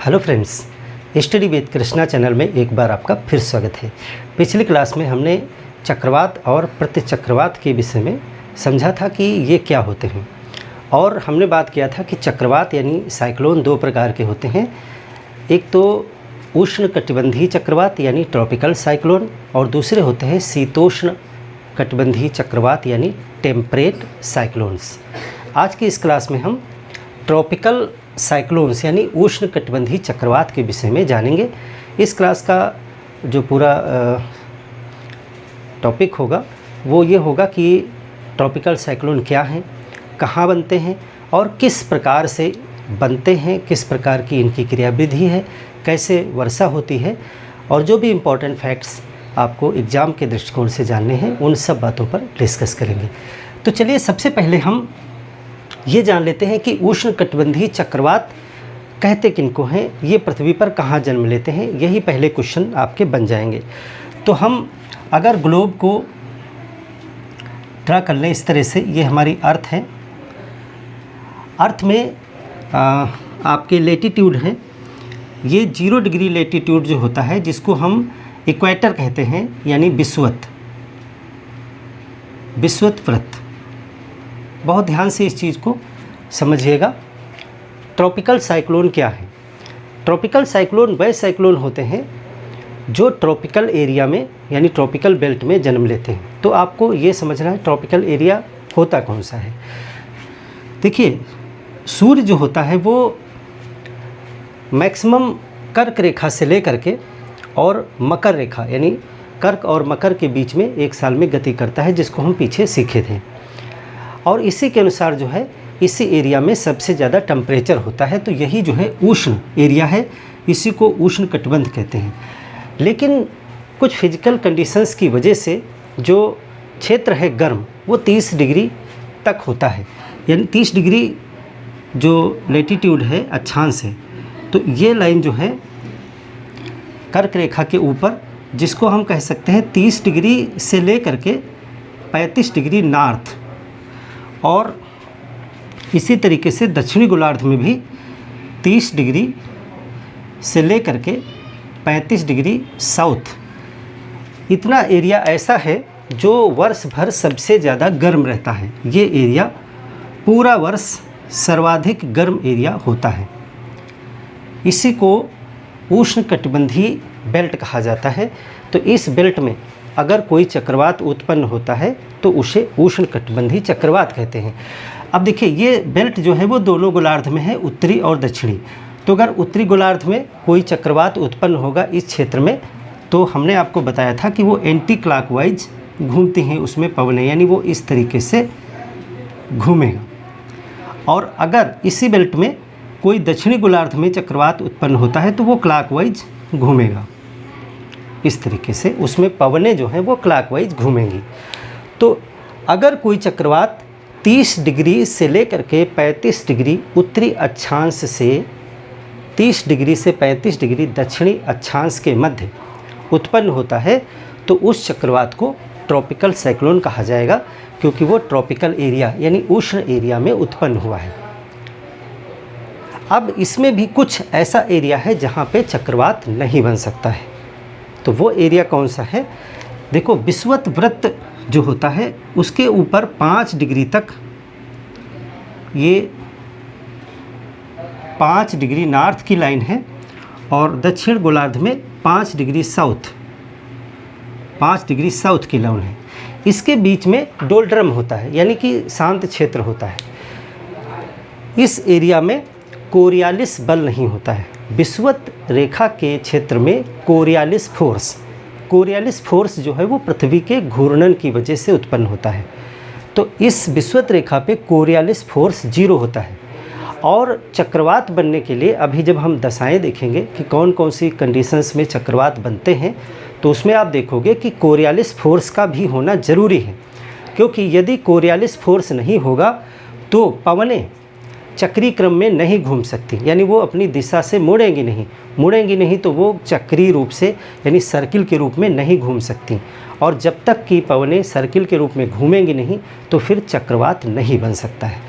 Hello friends, study with Krishna channel में एक बार आपका फिर स्वागत है। पिछली क्लास में हमने चक्रवात और प्रतिचक्रवात के विषय में समझा था कि ये क्या होते हैं, और हमने बात किया था कि चक्रवात यानी साइक्लोन दो प्रकार के होते हैं। एक तो उष्ण कटिबंधीय चक्रवात यानी ट्रॉपिकल साइक्लोन, और दूसरे होते हैं शीतोष्ण कटिबंधीय चक्रवात यानी टेम्परेट साइक्लोन्स। आज की इस क्लास में हम ट्रॉपिकल साइक्लोन्स यानी उष्ण कटिबंधीय चक्रवात के विषय में जानेंगे। इस क्लास का जो पूरा टॉपिक होगा वो ये होगा कि ट्रॉपिकल साइक्लोन क्या हैं, कहाँ बनते हैं और किस प्रकार से बनते हैं, किस प्रकार की इनकी क्रियाविधि है, कैसे वर्षा होती है, और जो भी इम्पोर्टेंट फैक्ट्स आपको एग्ज़ाम के दृष्टिकोण से जानने हैं उन सब बातों पर डिस्कस करेंगे। तो चलिए सबसे पहले हम ये जान लेते हैं कि उष्ण कटिबंधीय चक्रवात कहते किनको हैं, ये पृथ्वी पर कहाँ जन्म लेते हैं। यही पहले क्वेश्चन आपके बन जाएंगे। तो हम अगर ग्लोब को ड्रा कर लें इस तरह से, ये हमारी अर्थ है। अर्थ में आपके लेटीट्यूड है, ये 0 डिग्री लेटीट्यूड जो होता है जिसको हम इक्वेटर कहते हैं, यानी विषुवत व्रत। बहुत ध्यान से इस चीज़ को समझिएगा। ट्रॉपिकल साइक्लोन क्या है? ट्रॉपिकल साइक्लोन वह साइक्लोन होते हैं जो ट्रॉपिकल एरिया में यानी ट्रॉपिकल बेल्ट में जन्म लेते हैं। तो आपको ये समझना है ट्रॉपिकल एरिया होता कौन सा है। देखिए, सूर्य जो होता है वो मैक्सिमम कर्क रेखा से लेकर के और मकर रेखा यानी कर्क और मकर के बीच में एक साल में गति करता है, जिसको हम पीछे सीखे थे। और इसी के अनुसार जो है इसी एरिया में सबसे ज़्यादा टेम्परेचर होता है। तो यही जो है उष्ण एरिया है, इसी को उष्ण कटिबंध कहते हैं। लेकिन कुछ फिजिकल कंडीशंस की वजह से जो क्षेत्र है गर्म, वो 30 डिग्री तक होता है, यानी 30 डिग्री जो लेटीट्यूड है, अक्षांश है। तो ये लाइन जो है कर्क रेखा के ऊपर, जिसको हम कह सकते हैं 30 डिग्री से लेकर के 35 डिग्री नॉर्थ, और इसी तरीके से दक्षिणी गोलार्ध में भी 30 डिग्री से लेकर के 35 डिग्री साउथ, इतना एरिया ऐसा है जो वर्ष भर सबसे ज़्यादा गर्म रहता है। ये एरिया पूरा वर्ष सर्वाधिक गर्म एरिया होता है। इसी को उष्ण कटिबंधीय बेल्ट कहा जाता है। तो इस बेल्ट में अगर कोई चक्रवात उत्पन्न होता है तो उसे उष्ण कटिबंधीय चक्रवात कहते हैं। अब देखिए, ये बेल्ट जो है वो दोनों गोलार्ध में है, उत्तरी और दक्षिणी। तो अगर उत्तरी गोलार्ध में कोई चक्रवात उत्पन्न होगा इस क्षेत्र में, तो हमने आपको बताया था कि वो एंटी क्लॉकवाइज घूमती हैं उसमें पवनें, यानी वो इस तरीके से घूमेगा। और अगर इसी बेल्ट में कोई दक्षिणी गोलार्ध में चक्रवात उत्पन्न होता है तो वो क्लॉकवाइज घूमेगा, इस तरीके से उसमें पवनें जो हैं वो क्लॉकवाइज घूमेंगी। तो अगर कोई चक्रवात 30 डिग्री से लेकर के 35 डिग्री उत्तरी अक्षांश से 30 डिग्री से 35 डिग्री दक्षिणी अक्षांश के मध्य उत्पन्न होता है तो उस चक्रवात को ट्रॉपिकल साइक्लोन कहा जाएगा, क्योंकि वो ट्रॉपिकल एरिया यानी उष्ण एरिया में उत्पन्न हुआ है। अब इसमें भी कुछ ऐसा एरिया है जहाँ पे चक्रवात नहीं बन सकता है। तो वो एरिया कौन सा है? देखो, विषुवत व्रत जो होता है उसके ऊपर 5 डिग्री तक, ये 5 डिग्री नॉर्थ की लाइन है, और दक्षिण गोलार्ध में 5 डिग्री साउथ, 5 डिग्री साउथ की लाइन है। इसके बीच में डोल्ड्रम होता है, यानी कि शांत क्षेत्र होता है। इस एरिया में कोरियालिस बल नहीं होता है। विषुवत रेखा के क्षेत्र में कोरियालिस फोर्स जो है वो पृथ्वी के घूर्णन की वजह से उत्पन्न होता है। तो इस विषुवत रेखा पे कोरियालिस फोर्स 0 होता है। और चक्रवात बनने के लिए अभी जब हम दशाएं देखेंगे कि कौन कौन सी कंडीशंस में चक्रवात बनते हैं, तो उसमें आप देखोगे कि कोरियालिस फोर्स का भी होना ज़रूरी है, क्योंकि यदि कोरियालिस फोर्स नहीं होगा तो पवनें चक्रीय क्रम में नहीं घूम सकती, यानी वो अपनी दिशा से मुड़ेंगी नहीं तो वो चक्रीय रूप से यानी सर्किल के रूप में नहीं घूम सकती। और जब तक कि पवनें सर्किल के रूप में घूमेंगी नहीं तो फिर चक्रवात नहीं बन सकता है।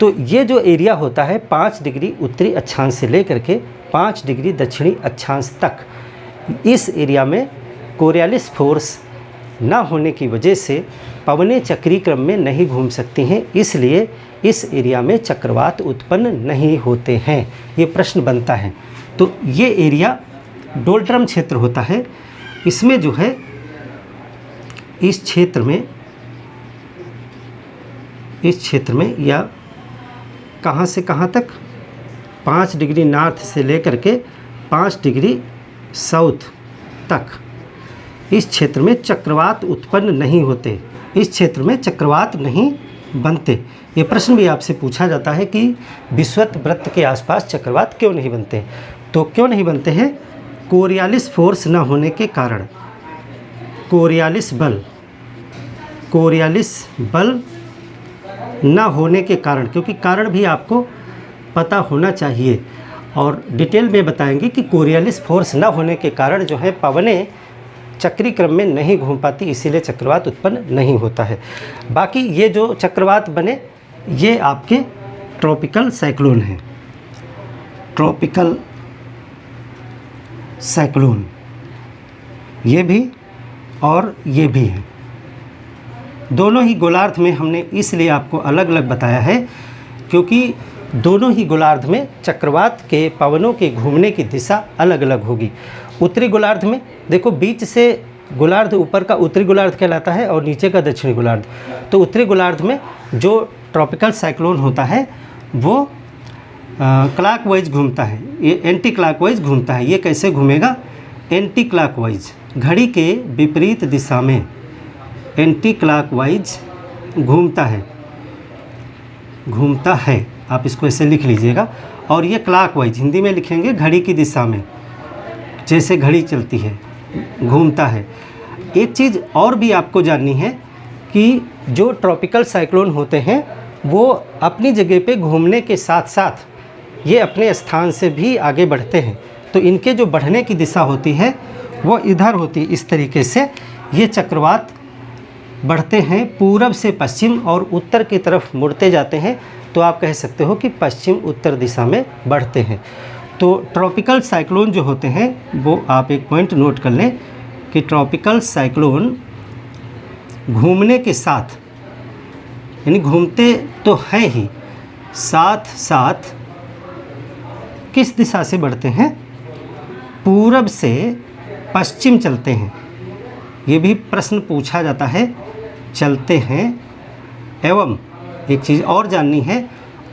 तो ये जो एरिया होता है 5 डिग्री उत्तरी अक्षांश से लेकर के 5 डिग्री दक्षिणी अक्षांश तक, इस एरिया में कोरियालिस फोर्स ना होने की वजह से पवनें चक्रीय क्रम में नहीं घूम सकती हैं, इसलिए इस एरिया में चक्रवात उत्पन्न नहीं होते हैं। ये प्रश्न बनता है। तो ये एरिया डोल्ट्रम क्षेत्र होता है। इसमें जो है इस क्षेत्र में या कहाँ से कहाँ तक 5 डिग्री नॉर्थ से लेकर के 5 डिग्री साउथ तक इस क्षेत्र में चक्रवात उत्पन्न नहीं होते, इस क्षेत्र में चक्रवात नहीं बनते। ये प्रश्न भी आपसे पूछा जाता है कि विषुवत वृत्त के आसपास चक्रवात क्यों नहीं बनते। तो क्यों नहीं बनते हैं? कोरियालिस फोर्स न होने के कारण, कोरियालिस बल न होने के कारण, क्योंकि कारण भी आपको पता होना चाहिए और डिटेल में बताएंगे कि कोरियालिस फोर्स न होने के कारण जो है पवनें चक्रीय क्रम में नहीं घूम पाती, इसीलिए चक्रवात उत्पन्न नहीं होता है। बाकी ये जो चक्रवात बने ये आपके ट्रॉपिकल साइक्लोन हैं, ट्रॉपिकल साइक्लोन ये भी और ये भी हैं। दोनों ही गोलार्ध में हमने इसलिए आपको अलग अलग बताया है क्योंकि दोनों ही गोलार्ध में चक्रवात के पवनों के घूमने की दिशा अलग अलग होगी। उत्तरी गोलार्ध में देखो बीच से गोलार्ध ऊपर का उत्तरी गोलार्ध कहलाता है और नीचे का दक्षिणी गोलार्ध। तो उत्तरी गोलार्ध में जो ट्रॉपिकल साइक्लोन होता है वो क्लॉकवाइज घूमता है, ये एंटी क्लॉकवाइज घूमता है। ये कैसे घूमेगा? एंटी क्लॉकवाइज, घड़ी के विपरीत दिशा में एंटी क्लॉकवाइज घूमता है। आप इसको ऐसे लिख लीजिएगा। और ये क्लॉकवाइज हिंदी में लिखेंगे घड़ी की दिशा में, जैसे घड़ी चलती है घूमता है। एक चीज़ और भी आपको जाननी है कि जो ट्रॉपिकल साइक्लोन होते हैं वो अपनी जगह पे घूमने के साथ साथ ये अपने स्थान से भी आगे बढ़ते हैं। तो इनके जो बढ़ने की दिशा होती है वो इधर होती, इस तरीके से ये चक्रवात बढ़ते हैं पूरब से पश्चिम और उत्तर की तरफ मुड़ते जाते हैं। तो आप कह सकते हो कि पश्चिम उत्तर दिशा में बढ़ते हैं। तो ट्रॉपिकल साइक्लोन जो होते हैं वो आप एक पॉइंट नोट कर लें कि ट्रॉपिकल साइक्लोन घूमने के साथ, यानी घूमते तो हैं ही, साथ साथ किस दिशा से बढ़ते हैं? पूरब से पश्चिम चलते हैं। ये भी प्रश्न पूछा जाता है, चलते हैं। एवं एक चीज़ और जाननी है,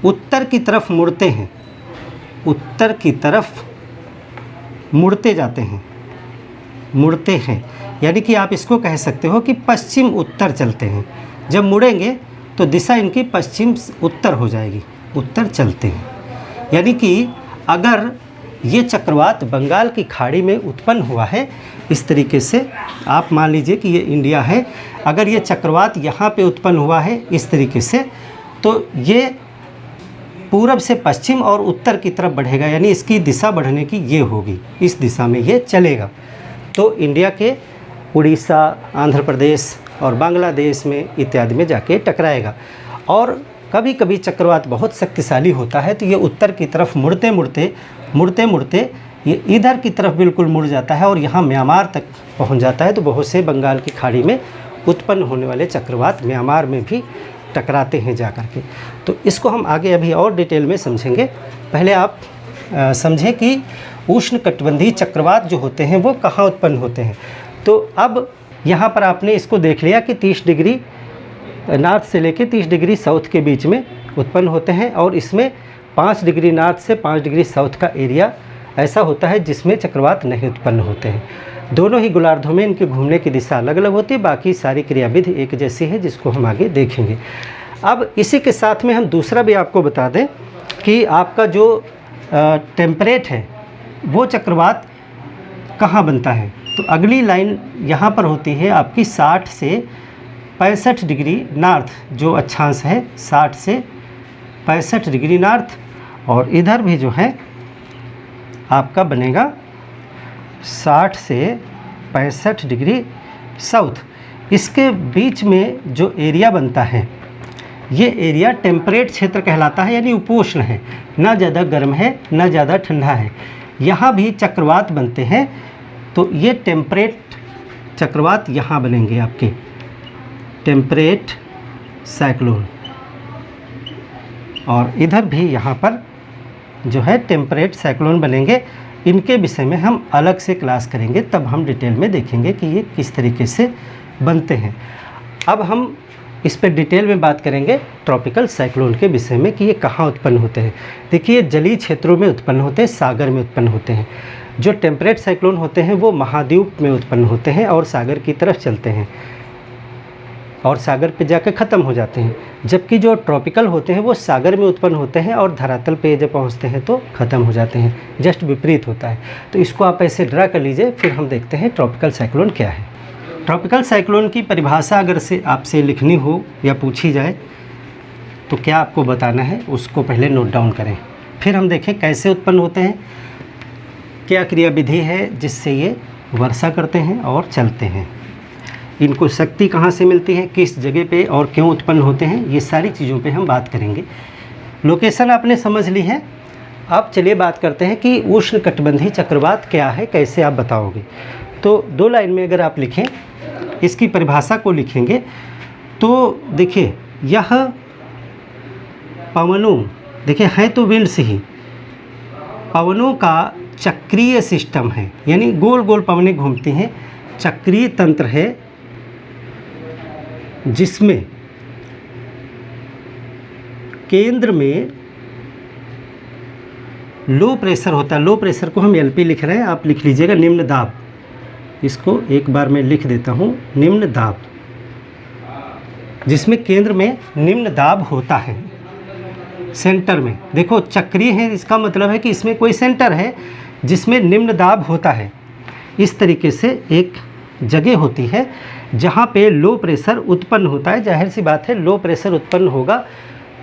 उत्तर की तरफ मुड़ते हैं, उत्तर की तरफ मुड़ते जाते हैं, मुड़ते हैं। यानी कि आप इसको कह सकते हो कि पश्चिम उत्तर चलते हैं। जब मुड़ेंगे तो दिशा इनकी पश्चिम उत्तर हो जाएगी, उत्तर चलते हैं। यानी कि अगर ये चक्रवात बंगाल की खाड़ी में उत्पन्न हुआ है, इस तरीके से आप मान लीजिए कि ये इंडिया है, अगर ये चक्रवात यहाँ पे उत्पन्न हुआ है इस तरीके से, तो ये पूरब से पश्चिम और उत्तर की तरफ बढ़ेगा, यानी इसकी दिशा बढ़ने की ये होगी, इस दिशा में ये चलेगा। तो इंडिया के उड़ीसा, आंध्र प्रदेश और बांग्लादेश में इत्यादि में जाके टकराएगा। और कभी कभी चक्रवात बहुत शक्तिशाली होता है तो ये उत्तर की तरफ मुड़ते मुड़ते ये इधर की तरफ बिल्कुल मुड़ जाता है और यहाँ म्यांमार तक पहुँच जाता है। तो बहुत से बंगाल की खाड़ी में उत्पन्न होने वाले चक्रवात म्यांमार में भी टकराते हैं जा कर के। तो इसको हम आगे अभी और डिटेल में समझेंगे। पहले आप समझें कि उष्णकटिबंधीय चक्रवात जो होते हैं वो कहाँ उत्पन्न होते हैं। तो अब यहाँ पर आपने इसको देख लिया कि 30 डिग्री नॉर्थ से लेकर 30 डिग्री साउथ के बीच में उत्पन्न होते हैं और इसमें 5 डिग्री नॉर्थ से 5 डिग्री साउथ का एरिया ऐसा होता है जिसमें चक्रवात नहीं उत्पन्न होते हैं। दोनों ही गोलार्धों में इनके घूमने की दिशा अलग अलग होती है, बाकी सारी क्रियाविधि एक जैसी है, जिसको हम आगे देखेंगे। अब इसी के साथ में हम दूसरा भी आपको बता दें कि आपका जो टेम्परेट है वो चक्रवात कहाँ बनता है। तो अगली लाइन यहाँ पर होती है आपकी 60 से 65 डिग्री नॉर्थ, जो अक्षांश है 60 से 65 डिग्री नॉर्थ, और इधर भी जो है आपका बनेगा 60 से 65 डिग्री साउथ। इसके बीच में जो एरिया बनता है ये एरिया टेम्परेट क्षेत्र कहलाता है, यानी उपोष्ण है, ना ज़्यादा गर्म है ना ज़्यादा ठंडा है। यहाँ भी चक्रवात बनते हैं, तो ये टेम्परेट चक्रवात यहाँ बनेंगे आपके, टेम्परेट साइक्लोन। और इधर भी यहाँ पर जो है टेम्परेट साइक्लोन बनेंगे। इनके विषय में हम अलग से क्लास करेंगे, तब हम डिटेल में देखेंगे कि ये किस तरीके से बनते हैं। अब हम इस पर डिटेल में बात करेंगे ट्रॉपिकल साइक्लोन के विषय में कि ये कहाँ उत्पन्न होते हैं। देखिए, जलीय क्षेत्रों में उत्पन्न होते हैं, सागर में उत्पन्न होते हैं। जो टेम्परेट साइक्लोन होते हैं वो महाद्वीप में उत्पन्न होते हैं और सागर की तरफ चलते हैं और सागर पे जाकर ख़त्म हो जाते हैं। जबकि जो ट्रॉपिकल होते हैं वो सागर में उत्पन्न होते हैं और धरातल पे जब पहुंचते हैं तो ख़त्म हो जाते हैं। जस्ट विपरीत होता है। तो इसको आप ऐसे ड्रा कर लीजिए, फिर हम देखते हैं ट्रॉपिकल साइक्लोन क्या है। ट्रॉपिकल साइक्लोन की परिभाषा अगर से आपसे लिखनी हो या पूछी जाए तो क्या आपको बताना है, उसको पहले नोट डाउन करें, फिर हम देखें कैसे उत्पन्न होते हैं, क्या क्रियाविधि है जिससे ये वर्षा करते हैं और चलते हैं, इनको शक्ति कहाँ से मिलती है, किस जगह पे और क्यों उत्पन्न होते हैं, ये सारी चीज़ों पे हम बात करेंगे। लोकेशन आपने समझ ली है। अब चलिए बात करते हैं कि उष्णकटिबंधीय चक्रवात क्या है, कैसे आप बताओगे। तो 2 लाइन में अगर आप लिखें, इसकी परिभाषा को लिखेंगे तो देखिए, यह पवनों, देखिए हैं तो विंड से ही, पवनों का चक्रीय सिस्टम है, यानी गोल गोल पवनें घूमती हैं, चक्रीय तंत्र है जिसमें केंद्र में लो प्रेशर होता है। लो प्रेशर को हम एलपी लिख रहे हैं, आप लिख लीजिएगा निम्न दाब। इसको एक बार मैं लिख देता हूँ, निम्न दाब, जिसमें केंद्र में निम्न दाब होता है। सेंटर में देखो चक्रीय है, इसका मतलब है कि इसमें कोई सेंटर है जिसमें निम्न दाब होता है। इस तरीके से एक जगह होती है जहाँ पे लो प्रेशर उत्पन्न होता है। जाहिर सी बात है, लो प्रेशर उत्पन्न होगा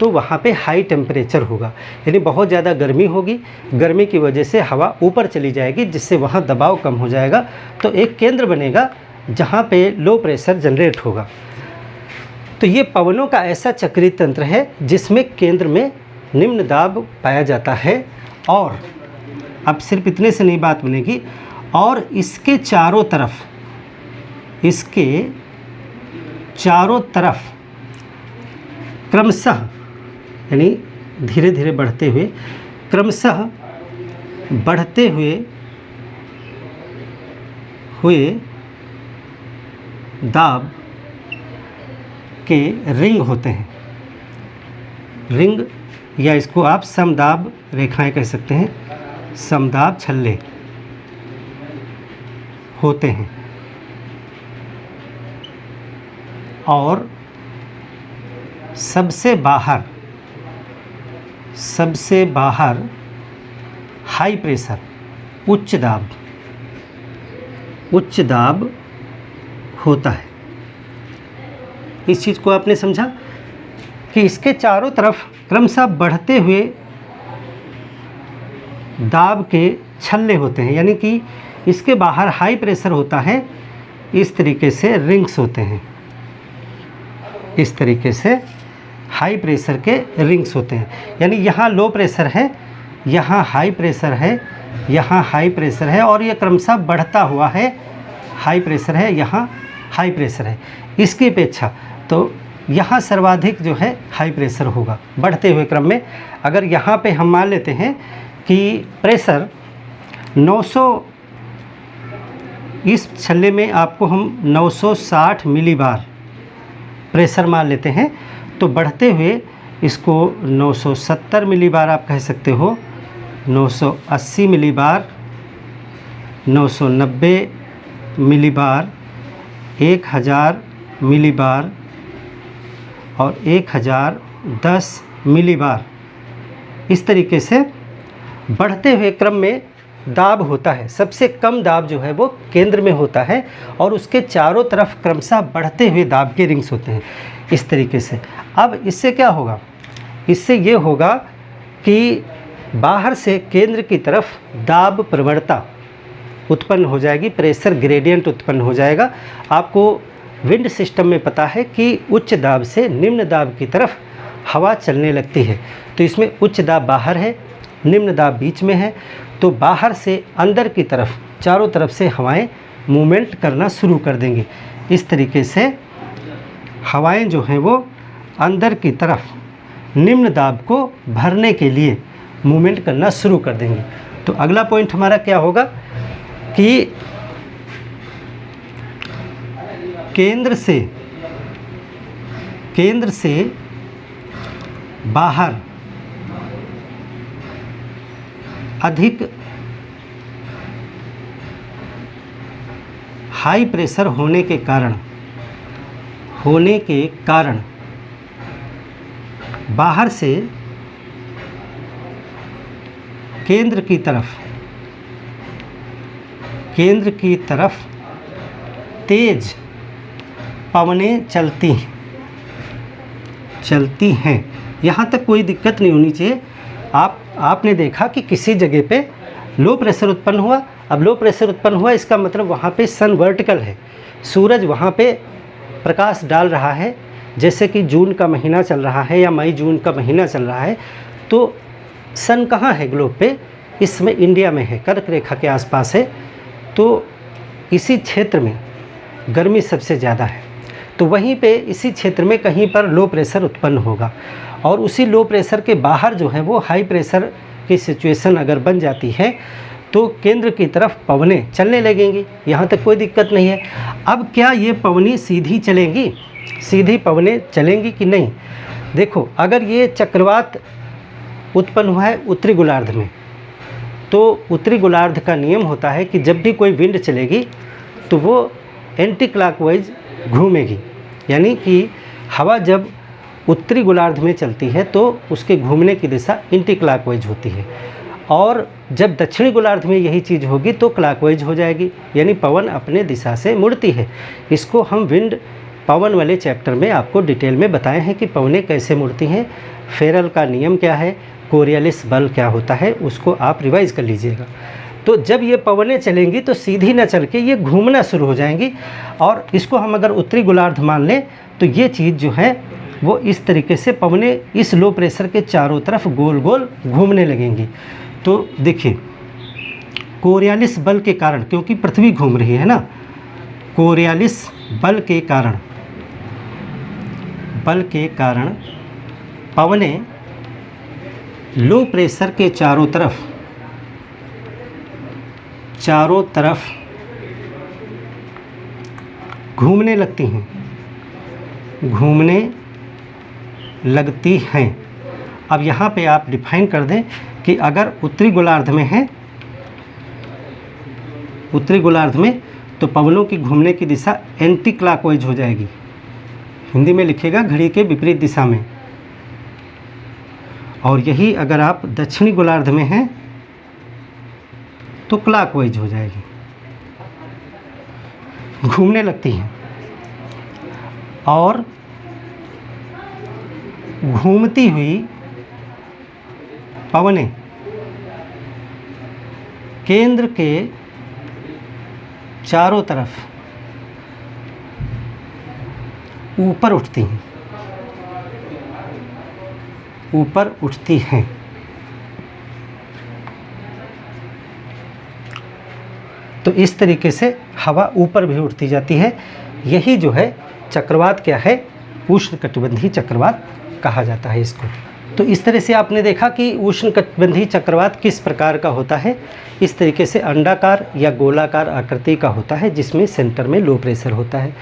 तो वहाँ पे हाई टेम्परेचर होगा, यानी बहुत ज़्यादा गर्मी होगी। गर्मी की वजह से हवा ऊपर चली जाएगी, जिससे वहाँ दबाव कम हो जाएगा, तो एक केंद्र बनेगा जहाँ पे लो प्रेशर जनरेट होगा। तो ये पवनों का ऐसा चक्रीय तंत्र है जिसमें केंद्र में निम्न दाब पाया जाता है। और अब सिर्फ इतने से नहीं बात बनेगी, और इसके चारों तरफ क्रमशः, यानी धीरे धीरे बढ़ते हुए, क्रमशः बढ़ते हुए दाब के रिंग होते हैं। रिंग, या इसको आप समदाब रेखाएं कह सकते हैं, समदाब छल्ले होते हैं। और सबसे बाहर हाई प्रेशर, उच्च दाब होता है। इस चीज़ को आपने समझा कि इसके चारों तरफ क्रमशः बढ़ते हुए दाब के छल्ले होते हैं, यानी कि इसके बाहर हाई प्रेशर होता है। इस तरीके से रिंग्स होते हैं, इस तरीके से हाई प्रेशर के रिंग्स होते हैं। यानी यहाँ लो प्रेशर है, यहाँ हाई प्रेशर है, यहाँ हाई प्रेशर है, और ये क्रमशः बढ़ता हुआ है। हाई प्रेशर है, यहाँ हाई प्रेशर है। इसकी अपेक्षा तो यहाँ सर्वाधिक जो है हाई प्रेशर होगा बढ़ते हुए क्रम में। अगर यहाँ पे हम मान लेते हैं कि प्रेशर 900, इस छल्ले में आपको हम 960 मिलीबार प्रेशर मान लेते हैं, तो बढ़ते हुए इसको 970 मिलीबार आप कह सकते हो, 980 मिलीबार, 990 मिलीबार, 1000 मिलीबार और 1010 मिलीबार। इस तरीके से बढ़ते हुए क्रम में दाब होता है। सबसे कम दाब जो है वो केंद्र में होता है और उसके चारों तरफ क्रमशः बढ़ते हुए दाब के रिंग्स होते हैं। इस तरीके से अब इससे क्या होगा, इससे ये होगा कि बाहर से केंद्र की तरफ दाब प्रवणता उत्पन्न हो जाएगी, प्रेशर ग्रेडियंट उत्पन्न हो जाएगा। आपको विंड सिस्टम में पता है कि उच्च दाब से निम्न दाब की तरफ हवा चलने लगती है। तो इसमें उच्च दाब बाहर है, निम्न दाब बीच में है। तो बाहर से अंदर की तरफ चारों तरफ से हवाएं मूवमेंट करना शुरू कर देंगी। इस तरीके से हवाएं जो हैं वो अंदर की तरफ निम्न दाब को भरने के लिए मूवमेंट करना शुरू कर देंगी। तो अगला पॉइंट हमारा क्या होगा कि केंद्र से बाहर अधिक हाई प्रेशर होने के कारण बाहर से केंद्र की तरफ तेज पवनें चलती हैं। यहाँ तक कोई दिक्कत नहीं होनी चाहिए। आपने देखा कि किसी जगह पे लो प्रेशर उत्पन्न हुआ। अब लो प्रेशर उत्पन्न हुआ इसका मतलब वहाँ पे सन वर्टिकल है, सूरज वहाँ पे प्रकाश डाल रहा है। जैसे कि जून का महीना चल रहा है या मई जून का महीना चल रहा है, तो सन कहाँ है ग्लोब पे? इसमें इंडिया में है, कर्क रेखा के आसपास है। तो इसी क्षेत्र में गर्मी सबसे ज़्यादा है। तो वहीं पे इसी क्षेत्र में कहीं पर लो प्रेशर उत्पन्न होगा और उसी लो प्रेशर के बाहर जो है वो हाई प्रेशर की सिचुएशन अगर बन जाती है तो केंद्र की तरफ पवनें चलने लगेंगी। यहाँ तक कोई दिक्कत नहीं है। अब क्या ये पवनें सीधी चलेंगी? सीधी पवनें चलेंगी कि नहीं? देखो, अगर ये चक्रवात उत्पन्न हुआ है उत्तरी गोलार्ध में, तो उत्तरी गोलार्ध का नियम होता है कि जब भी कोई विंड चलेगी तो वो एंटी क्लॉकवाइज घूमेगी। यानी कि हवा जब उत्तरी गोलार्ध में चलती है तो उसके घूमने की दिशा एंटी क्लॉकवाइज होती है, और जब दक्षिणी गोलार्ध में यही चीज़ होगी तो क्लॉकवाइज हो जाएगी, यानी पवन अपने दिशा से मुड़ती है। इसको हम विंड पवन वाले चैप्टर में आपको डिटेल में बताए हैं कि पवनें कैसे मुड़ती हैं, फेरल का नियम क्या है, कोरियलिस बल क्या होता है, उसको आप रिवाइज कर लीजिएगा। तो जब ये पवनें चलेंगी तो सीधी न चल के ये घूमना शुरू हो जाएंगी, और इसको हम अगर उत्तरी गोलार्ध मान लें तो ये चीज़ जो है वो इस तरीके से पवनें इस लो प्रेशर के चारों तरफ गोल गोल घूमने लगेंगी। तो देखिए, कोरियलिस बल के कारण, क्योंकि पृथ्वी घूम रही है ना, कोरियलिस बल के कारण पवनें लो प्रेशर के चारों तरफ घूमने लगती हैं। अब यहाँ पे आप डिफाइन कर दें कि अगर उत्तरी गोलार्ध में तो पवनों की घूमने की दिशा एंटी क्लॉकवाइज हो जाएगी। हिंदी में लिखिएगा घड़ी के विपरीत दिशा में। और यही अगर आप दक्षिणी गोलार्ध में हैं तो क्लॉकवाइज हो जाएगी, घूमने लगती हैं। और घूमती हुई पवनें केंद्र के चारों तरफ ऊपर उठती हैं। तो इस तरीके से हवा ऊपर भी उठती जाती है। यही जो है चक्रवात क्या है? उष्णकटिबंधीय चक्रवात कहा जाता है इसको। तो इस तरह से आपने देखा कि उष्णकटिबंधीय चक्रवात किस प्रकार का होता है। इस तरीके से अंडाकार या गोलाकार आकृति का होता है, जिसमें सेंटर में लो प्रेशर होता है।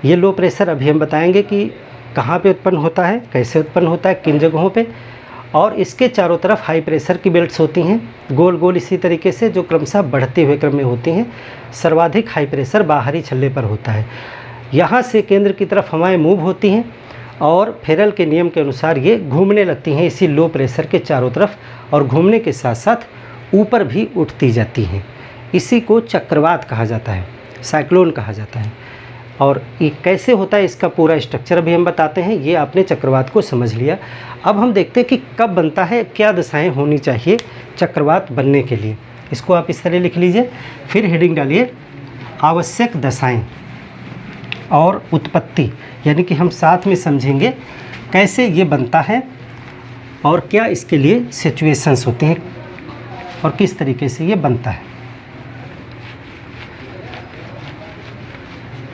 ये लो प्रेशर अभी हम बताएंगे कि कहाँ पे उत्पन्न होता है, कैसे उत्पन्न होता है, किन जगहों पे। और इसके चारों तरफ हाई प्रेशर की बेल्ट्स होती हैं, गोल गोल इसी तरीके से, जो क्रमशः बढ़ते हुए क्रम में होती हैं। सर्वाधिक हाई प्रेशर बाहरी छल्ले पर होता है। यहाँ से केंद्र की तरफ हवाएं मूव होती हैं और फेरल के नियम के अनुसार ये घूमने लगती हैं इसी लो प्रेशर के चारों तरफ, और घूमने के साथ साथ ऊपर भी उठती जाती हैं। इसी को चक्रवात कहा जाता है, साइक्लोन कहा जाता है। और ये कैसे होता है इसका पूरा स्ट्रक्चर अभी हम बताते हैं। ये आपने चक्रवात को समझ लिया। अब हम देखते हैं कि कब बनता है, क्या दशाएं होनी चाहिए चक्रवात बनने के लिए। इसको आप इस तरह लिख लीजिए, फिर हेडिंग डालिए आवश्यक दशाएं और उत्पत्ति, यानी कि हम साथ में समझेंगे कैसे ये बनता है और क्या इसके लिए सिचुएशंस होते हैं और किस तरीके से ये बनता है।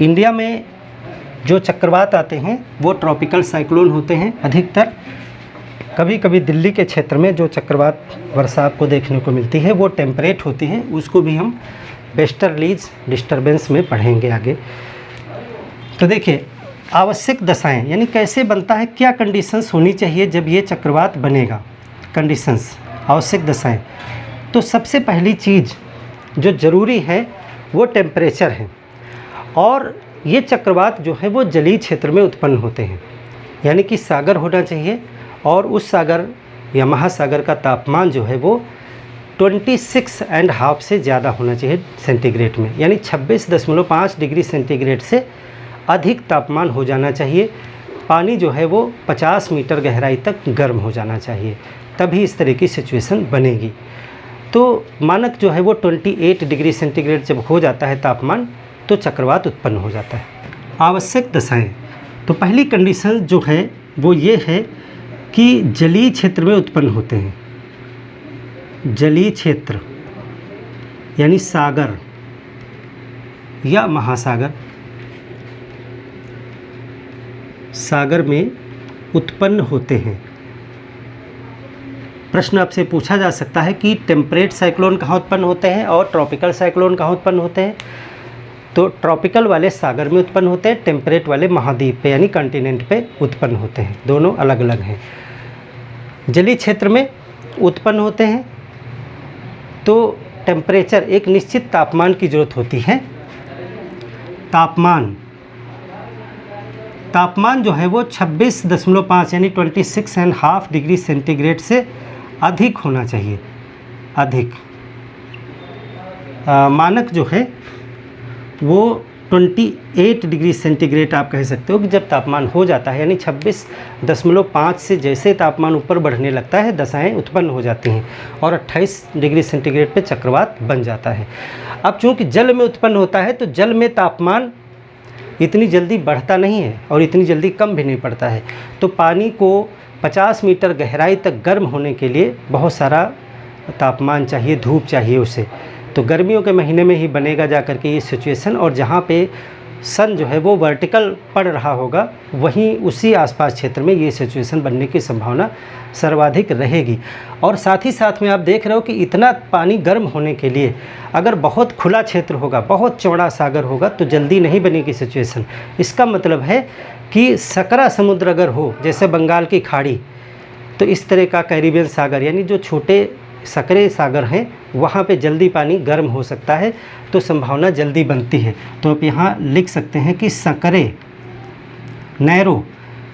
इंडिया में जो चक्रवात आते हैं वो ट्रॉपिकल साइक्लोन होते हैं अधिकतर। कभी कभी दिल्ली के क्षेत्र में जो चक्रवात वर्षा आपको देखने को मिलती है वो टेम्परेट होती है, उसको भी हम वेस्टर्लीज डिस्टर्बेंस में पढ़ेंगे आगे। तो देखिए, आवश्यक दशाएं यानी कैसे बनता है, क्या कंडीशंस होनी चाहिए जब ये चक्रवात बनेगा। कंडीशंस, आवश्यक दशाएं। तो सबसे पहली चीज़ जो ज़रूरी है वो टेम्परेचर है। और ये चक्रवात जो है वो जलीय क्षेत्र में उत्पन्न होते हैं, यानी कि सागर होना चाहिए और उस सागर या महासागर का तापमान जो है वो 26.5 से ज़्यादा होना चाहिए सेंटीग्रेड में, यानी 26.5 डिग्री सेंटीग्रेड से अधिक तापमान हो जाना चाहिए। पानी जो है वो 50 मीटर गहराई तक गर्म हो जाना चाहिए, तभी इस तरह की सिचुएशन बनेगी। तो मानक जो है वो 28 डिग्री सेंटीग्रेड जब हो जाता है तापमान तो चक्रवात उत्पन्न हो जाता है। आवश्यक दशाएं, तो पहली कंडीशन जो है वो ये है कि जलीय क्षेत्र में उत्पन्न होते हैं। जलीय क्षेत्र यानी सागर या महासागर, सागर में उत्पन्न होते हैं। प्रश्न आपसे पूछा जा सकता है कि टेम्परेट साइक्लोन कहाँ उत्पन्न होते हैं और ट्रॉपिकल साइक्लोन कहाँ उत्पन्न होते हैं। तो ट्रॉपिकल वाले सागर में उत्पन्न होते हैं, टेम्परेट वाले महाद्वीप पे यानी कॉन्टिनेंट पे उत्पन्न होते हैं, दोनों अलग अलग हैं। जलीय क्षेत्र में उत्पन्न होते हैं तो टेम्परेचर, एक निश्चित तापमान की ज़रूरत होती है। तापमान जो है वो 26.5 यानी 26.5 डिग्री सेंटीग्रेड से अधिक होना चाहिए। अधिक मानक जो है वो 28 डिग्री सेंटीग्रेड आप कह सकते हो कि जब तापमान हो जाता है, यानी 26.5 से जैसे तापमान ऊपर बढ़ने लगता है दशाएं उत्पन्न हो जाती हैं और 28 डिग्री सेंटीग्रेड पे चक्रवात बन जाता है। अब चूँकि जल में उत्पन्न होता है तो जल में तापमान इतनी जल्दी बढ़ता नहीं है और इतनी जल्दी कम भी नहीं पड़ता है, तो पानी को 50 मीटर गहराई तक गर्म होने के लिए बहुत सारा तापमान चाहिए, धूप चाहिए उसे। तो गर्मियों के महीने में ही बनेगा जा कर के ये सिचुएशन, और जहाँ पे सन जो है वो वर्टिकल पड़ रहा होगा वहीं उसी आसपास क्षेत्र में ये सिचुएशन बनने की संभावना सर्वाधिक रहेगी। और साथ ही साथ में आप देख रहे हो कि इतना पानी गर्म होने के लिए अगर बहुत खुला क्षेत्र होगा, बहुत चौड़ा सागर होगा तो जल्दी नहीं बनेगी सिचुएशन। इसका मतलब है कि सकरा समुद्र अगर हो, जैसे बंगाल की खाड़ी, तो इस तरह का कैरिबियन सागर यानी जो छोटे सकरे सागर हैं वहाँ पे जल्दी पानी गर्म हो सकता है, तो संभावना जल्दी बनती है। तो आप यहाँ लिख सकते हैं कि सकरे, नैरो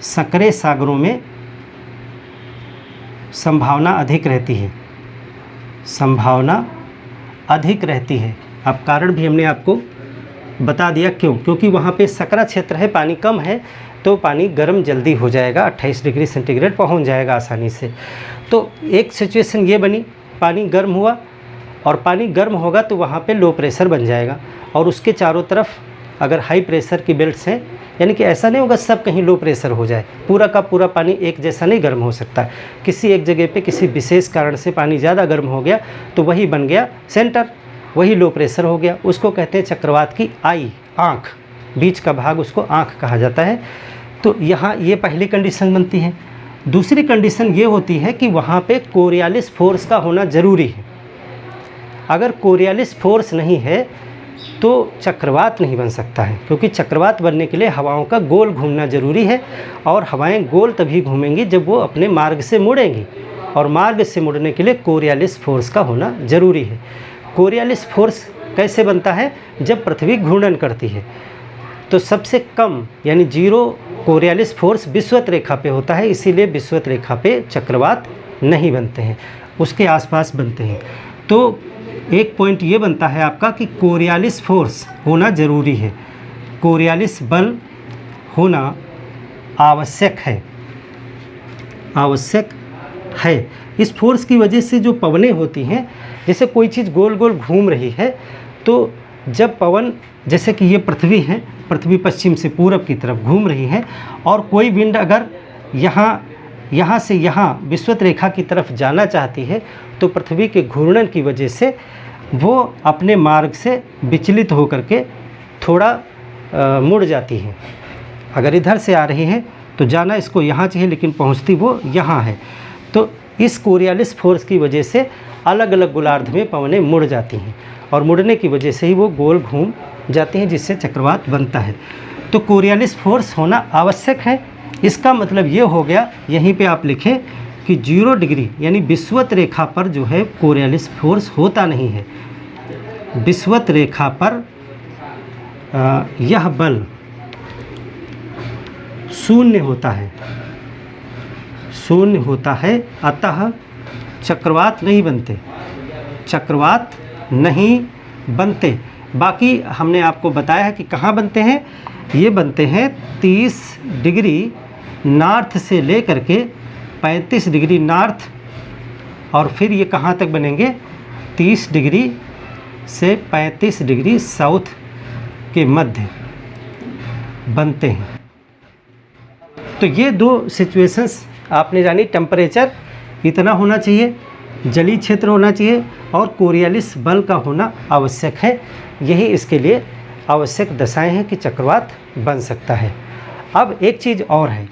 सकरे सागरों में संभावना अधिक रहती है, संभावना अधिक रहती है। अब कारण भी हमने आपको बता दिया क्यों, क्योंकि वहाँ पे सकरा क्षेत्र है, पानी कम है तो पानी गर्म जल्दी हो जाएगा, 28 डिग्री सेंटीग्रेड पहुँच जाएगा आसानी से। तो एक सिचुएशन ये बनी, पानी गर्म हुआ और पानी गर्म होगा तो वहाँ पे लो प्रेशर बन जाएगा और उसके चारों तरफ अगर हाई प्रेशर की बेल्ट्स हैं, यानी कि ऐसा नहीं होगा सब कहीं लो प्रेशर हो जाए, पूरा का पूरा पानी एक जैसा नहीं गर्म हो सकता। किसी एक जगह पे किसी विशेष कारण से पानी ज़्यादा गर्म हो गया तो वही बन गया सेंटर, वही लो प्रेशर हो गया। उसको कहते हैं चक्रवात की आई, आँख, बीच का भाग उसको आँख कहा जाता है। तो यहाँ ये पहली कंडीशन बनती है। दूसरी कंडीशन ये होती है कि वहाँ पे कोरियालिस फोर्स का होना ज़रूरी है। अगर कोरियालिस फोर्स नहीं है तो चक्रवात नहीं बन सकता है, क्योंकि चक्रवात बनने के लिए हवाओं का गोल घूमना ज़रूरी है और हवाएं गोल तभी घूमेंगी जब वो अपने मार्ग से मुड़ेंगी, और मार्ग से मुड़ने के लिए कोरियालिस फोर्स का होना ज़रूरी है। कोरियालिस फोर्स कैसे बनता है? जब पृथ्वी घूर्णन करती है तो सबसे कम यानी जीरो कोरियालिस फोर्स विषुवत रेखा पे होता है, इसीलिए विषुवत रेखा पे चक्रवात नहीं बनते हैं, उसके आसपास बनते हैं। तो एक पॉइंट ये बनता है आपका कि कोरियालिस फोर्स होना ज़रूरी है, कोरियालिस बल होना आवश्यक है, आवश्यक है। इस फोर्स की वजह से जो पवनें होती हैं, जैसे कोई चीज़ गोल गोल घूम रही है तो जब पवन, जैसे कि ये पृथ्वी है, पृथ्वी पश्चिम से पूरब की तरफ घूम रही है और कोई विंड अगर यहाँ यहाँ से यहाँ विषुवत रेखा की तरफ जाना चाहती है तो पृथ्वी के घूर्णन की वजह से वो अपने मार्ग से विचलित होकर के थोड़ा मुड़ जाती है। अगर इधर से आ रही है तो जाना इसको यहाँ चाहिए, लेकिन पहुँचती वो यहाँ है। तो इस कोरियालिस फोर्स की वजह से अलग अलग गोलार्ध में पवनें मुड़ जाती हैं और मुड़ने की वजह से ही वो गोल घूम जाती हैं, जिससे चक्रवात बनता है। तो कोरियालिस फोर्स होना आवश्यक है। इसका मतलब ये हो गया, यहीं पे आप लिखें कि 0 डिग्री यानी विषुवत रेखा पर जो है कोरियालिस फोर्स होता नहीं है। विषुवत रेखा पर यह बल शून्य होता है, शून्य होता है, अतः चक्रवात नहीं बनते, चक्रवात नहीं बनते। बाकी हमने आपको बताया है कि कहाँ बनते हैं। ये बनते हैं 30 डिग्री नॉर्थ से लेकर के 35 डिग्री नॉर्थ, और फिर ये कहाँ तक बनेंगे, 30 डिग्री से 35 डिग्री साउथ के मध्य बनते हैं। तो ये दो सिचुएशंस आपने जानी। टेम्परेचर इतना होना चाहिए, जलीय क्षेत्र होना चाहिए और कोरियालिस बल का होना आवश्यक है। यही इसके लिए आवश्यक दशाएं हैं कि चक्रवात बन सकता है। अब एक चीज़ और है,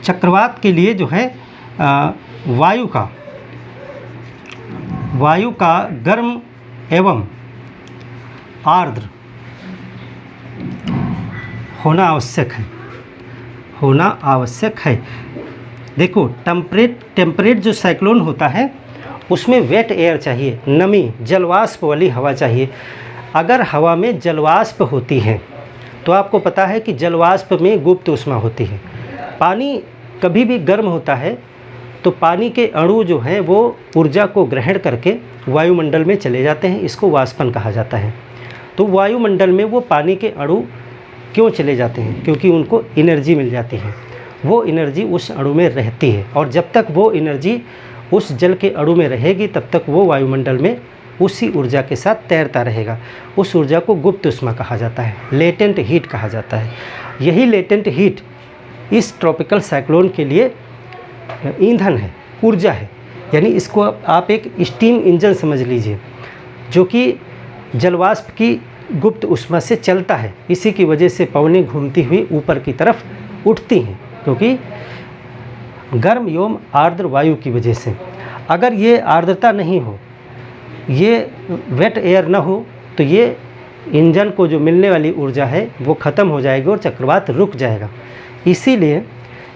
चक्रवात के लिए जो है वायु का गर्म एवं आर्द्र होना आवश्यक है, होना आवश्यक है। देखो टेम्परेट जो साइक्लोन होता है उसमें वेट एयर चाहिए, नमी, जलवाष्प वाली हवा चाहिए। अगर हवा में जलवाष्प होती है तो आपको पता है कि जलवाष्प में गुप्त ऊष्मा होती है। पानी कभी भी गर्म होता है तो पानी के अणु जो हैं वो ऊर्जा को ग्रहण करके वायुमंडल में चले जाते हैं, इसको वाष्पन कहा जाता है। तो वायुमंडल में वो पानी के अणु क्यों चले जाते हैं, क्योंकि उनको एनर्जी मिल जाती है, वो एनर्जी उस अणु में रहती है, और जब तक वो एनर्जी उस जल के अणु में रहेगी तब तक वो वायुमंडल में उसी ऊर्जा के साथ तैरता रहेगा। उस ऊर्जा को गुप्त ऊष्मा कहा जाता है, लेटेंट हीट कहा जाता है। यही लेटेंट हीट इस ट्रॉपिकल साइक्लोन के लिए ईंधन है, ऊर्जा है। यानी इसको आप एक स्टीम इंजन समझ लीजिए, जो कि जलवाष्प की गुप्त ऊष्मा से चलता है। इसी की वजह से पवनें घूमती हुई ऊपर की तरफ उठती हैं, क्योंकि गर्म एवं आर्द्र वायु की वजह से। अगर ये आर्द्रता नहीं हो, ये वेट एयर ना हो, तो ये इंजन को जो मिलने वाली ऊर्जा है वो ख़त्म हो जाएगी और चक्रवात रुक जाएगा। इसीलिए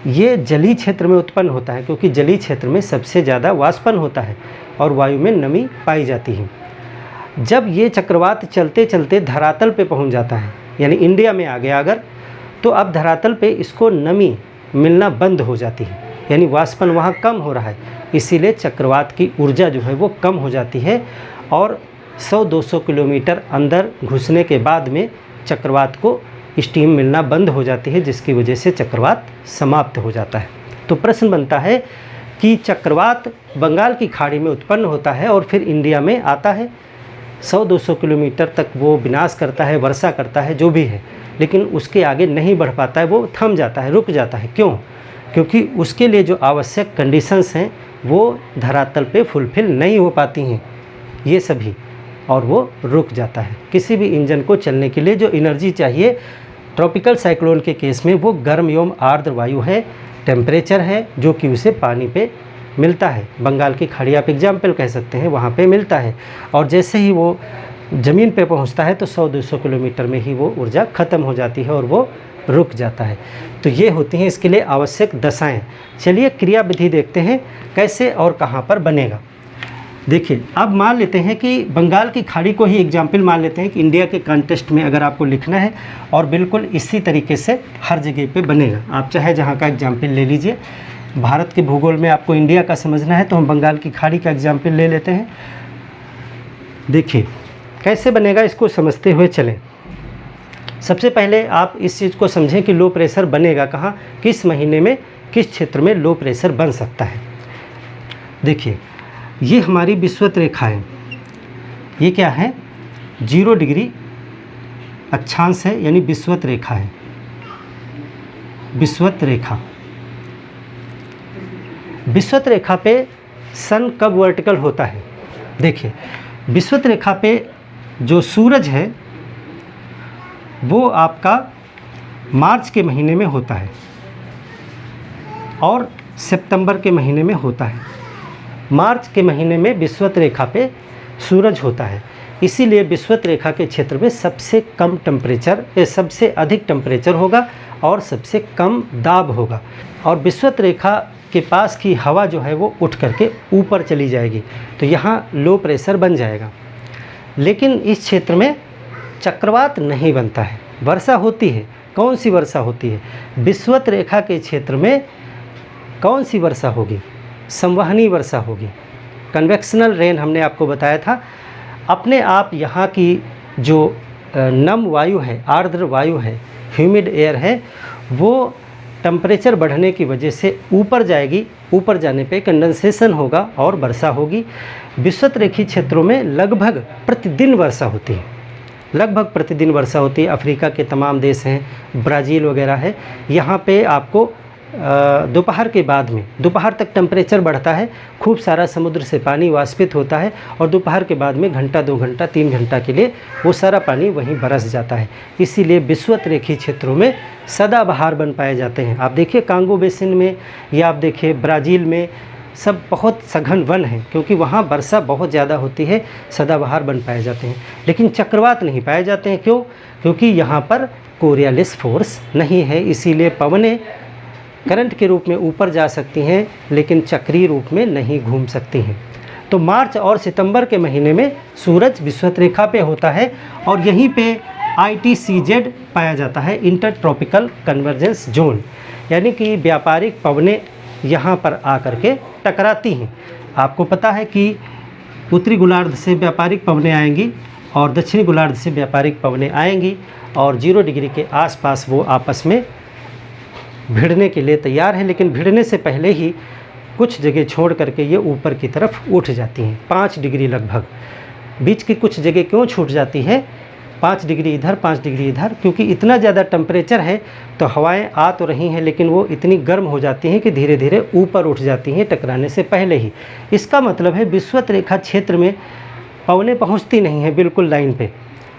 ये जलीय क्षेत्र में उत्पन्न होता है, क्योंकि जलीय क्षेत्र में सबसे ज़्यादा वाष्पन होता है और वायु में नमी पाई जाती है। जब ये चक्रवात चलते चलते धरातल पे पहुंच जाता है, यानी इंडिया में आ गया अगर, तो अब धरातल पे इसको नमी मिलना बंद हो जाती है, यानी वाष्पन वहाँ कम हो रहा है। इसीलिए चक्रवात की ऊर्जा जो है वो कम हो जाती है और 100-200 किलोमीटर अंदर घुसने के बाद में चक्रवात को स्टीम मिलना बंद हो जाती है, जिसकी वजह से चक्रवात समाप्त हो जाता है। तो प्रश्न बनता है कि चक्रवात बंगाल की खाड़ी में उत्पन्न होता है और फिर इंडिया में आता है, 100-200 किलोमीटर तक वो विनाश करता है, वर्षा करता है, जो भी है, लेकिन उसके आगे नहीं बढ़ पाता है, वो थम जाता है, रुक जाता है। क्यों? क्योंकि उसके लिए जो आवश्यक कंडीशंस हैं वो धरातल पे फुलफिल नहीं हो पाती हैं ये सभी, और वो रुक जाता है। किसी भी इंजन को चलने के लिए जो एनर्जी चाहिए ट्रॉपिकल साइक्लोन के केस में वो गर्म एवं आर्द्र वायु है, टेम्परेचर है, जो कि उसे पानी पे मिलता है। बंगाल की खाड़ी आप एग्जाम्पल कह सकते हैं, वहाँ पे मिलता है, और जैसे ही वो ज़मीन पे पहुँचता है तो 100-200 किलोमीटर में ही वो ऊर्जा ख़त्म हो जाती है और वो रुक जाता है। तो ये होती हैं इसके लिए आवश्यक दशाएं। चलिए क्रिया विधि देखते हैं कैसे और कहाँ पर बनेगा। देखिए, अब मान लेते हैं कि बंगाल की खाड़ी को ही एग्जाम्पल मान लेते हैं कि इंडिया के कॉन्टेक्स्ट में अगर आपको लिखना है, और बिल्कुल इसी तरीके से हर जगह पे बनेगा। आप चाहे जहाँ का एग्जाम्पल ले लीजिए। भारत के भूगोल में आपको इंडिया का समझना है तो हम बंगाल की खाड़ी का एग्जाम्पल ले लेते हैं। देखिए कैसे बनेगा, इसको समझते हुए चलें। सबसे पहले आप इस चीज़ को समझें कि लो प्रेशर बनेगा कहाँ, किस महीने में, किस क्षेत्र में लो प्रेशर बन सकता है। देखिए, ये हमारी विषुवत रेखा है। ये क्या है? 0 डिग्री अक्षांश है, यानी विषुवत रेखा है। विषुवत रेखा विषुवत रेखा पे सन कब वर्टिकल होता है? देखिए, विषुवत रेखा पे जो सूरज है वो आपका मार्च के महीने में होता है और सितंबर के महीने में होता है। मार्च के महीने में विषुवत रेखा पे सूरज होता है, इसीलिए विषुवत रेखा के क्षेत्र में सबसे कम टेम्परेचर, सबसे अधिक टेम्परेचर होगा और सबसे कम दाब होगा। और विषुवत रेखा के पास की हवा जो है वो उठ करके ऊपर चली जाएगी, तो यहाँ लो प्रेशर बन जाएगा। लेकिन इस क्षेत्र में चक्रवात नहीं बनता है, वर्षा होती है। कौन सी वर्षा होती है? विषुवत रेखा के क्षेत्र में कौन सी वर्षा होगी? संवहनी वर्षा होगी। कन्वेक्शनल रेन हमने आपको बताया था। अपने आप यहाँ की जो नम वायु है, आर्द्र वायु है, ह्यूमिड एयर है, वो टेम्परेचर बढ़ने की वजह से ऊपर जाएगी। ऊपर जाने पे कंडेंसेशन होगा और वर्षा होगी। विषुवत रेखीय क्षेत्रों में लगभग प्रतिदिन वर्षा होती है, लगभग प्रतिदिन वर्षा होती है। अफ्रीका के तमाम देश हैं, ब्राज़ील वगैरह है, यहाँ पे आपको दोपहर के बाद में, दोपहर तक टेम्परेचर बढ़ता है, खूब सारा समुद्र से पानी वाष्पित होता है और दोपहर के बाद में घंटा, 2 घंटा, 3 घंटा के लिए वो सारा पानी वहीं बरस जाता है। इसीलिए विषुवत रेखीय क्षेत्रों में सदाबहार बन पाए जाते हैं। आप देखिए कांगो बेसिन में या आप देखिए ब्राज़ील में सब बहुत सघन वन है, क्योंकि वहाँ वर्षा बहुत ज़्यादा होती है, सदाबहार बन पाए जाते हैं। लेकिन चक्रवात नहीं पाए जाते हैं। क्यों? क्योंकि यहाँ पर कोरियोलिस फोर्स नहीं है, इसीलिए पवनें करंट के रूप में ऊपर जा सकती हैं लेकिन चक्रीय रूप में नहीं घूम सकती हैं। तो मार्च और सितंबर के महीने में सूरज विषुवत रेखा पे होता है और यहीं पे ITCZ पाया जाता है, इंटर ट्रॉपिकल कन्वर्जेंस जोन, यानी कि व्यापारिक पवनें यहाँ पर आकर के टकराती हैं। आपको पता है कि उत्तरी गोलार्ध से व्यापारिक पवनें आएंगी और दक्षिणी गोलार्ध से व्यापारिक पवनें आएंगी और 0 डिग्री के आसपास वो आपस में भिड़ने के लिए तैयार हैं। लेकिन भिड़ने से पहले ही कुछ जगह छोड़ करके ये ऊपर की तरफ उठ जाती हैं, 5 डिग्री लगभग। बीच की कुछ जगह क्यों छूट जाती है? 5 डिग्री इधर, 5 डिग्री इधर, क्योंकि इतना ज़्यादा टेम्परेचर है तो हवाएं आ तो रही हैं लेकिन वो इतनी गर्म हो जाती हैं कि धीरे धीरे ऊपर उठ जाती हैं टकराने से पहले ही। इसका मतलब है विषुवत रेखा क्षेत्र में पवनें पहुँचती नहीं हैं बिल्कुल लाइन पे,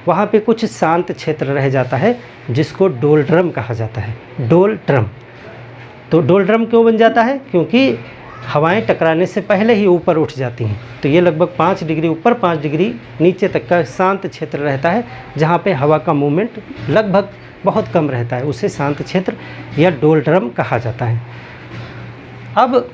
वहाँ पे कुछ शांत क्षेत्र रह जाता है जिसको डोलड्रम कहा जाता है। डोलड्रम, तो डोलड्रम क्यों बन जाता है? क्योंकि हवाएं टकराने से पहले ही ऊपर उठ जाती हैं। तो ये लगभग 5 डिग्री ऊपर, 5 डिग्री नीचे तक का शांत क्षेत्र रहता है जहाँ पे हवा का मूवमेंट लगभग बहुत कम रहता है, उसे शांत क्षेत्र या डोलड्रम कहा जाता है। अब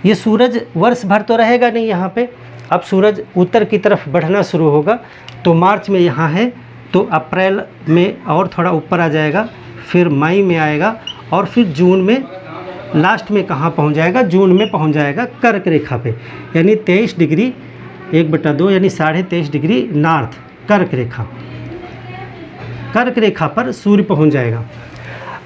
ये सूरज वर्ष भर तो रहेगा नहीं यहाँ पे, अब सूरज उत्तर की तरफ बढ़ना शुरू होगा। तो मार्च में यहाँ है तो अप्रैल में और थोड़ा ऊपर आ जाएगा, फिर मई में आएगा और फिर जून में लास्ट में कहाँ पहुँच जाएगा? जून में पहुँच जाएगा कर्क रेखा पे, यानी 23 डिग्री 1/2 यानी 23.5 डिग्री नॉर्थ कर्क रेखा, कर्क रेखा पर सूर्य पहुँच जाएगा।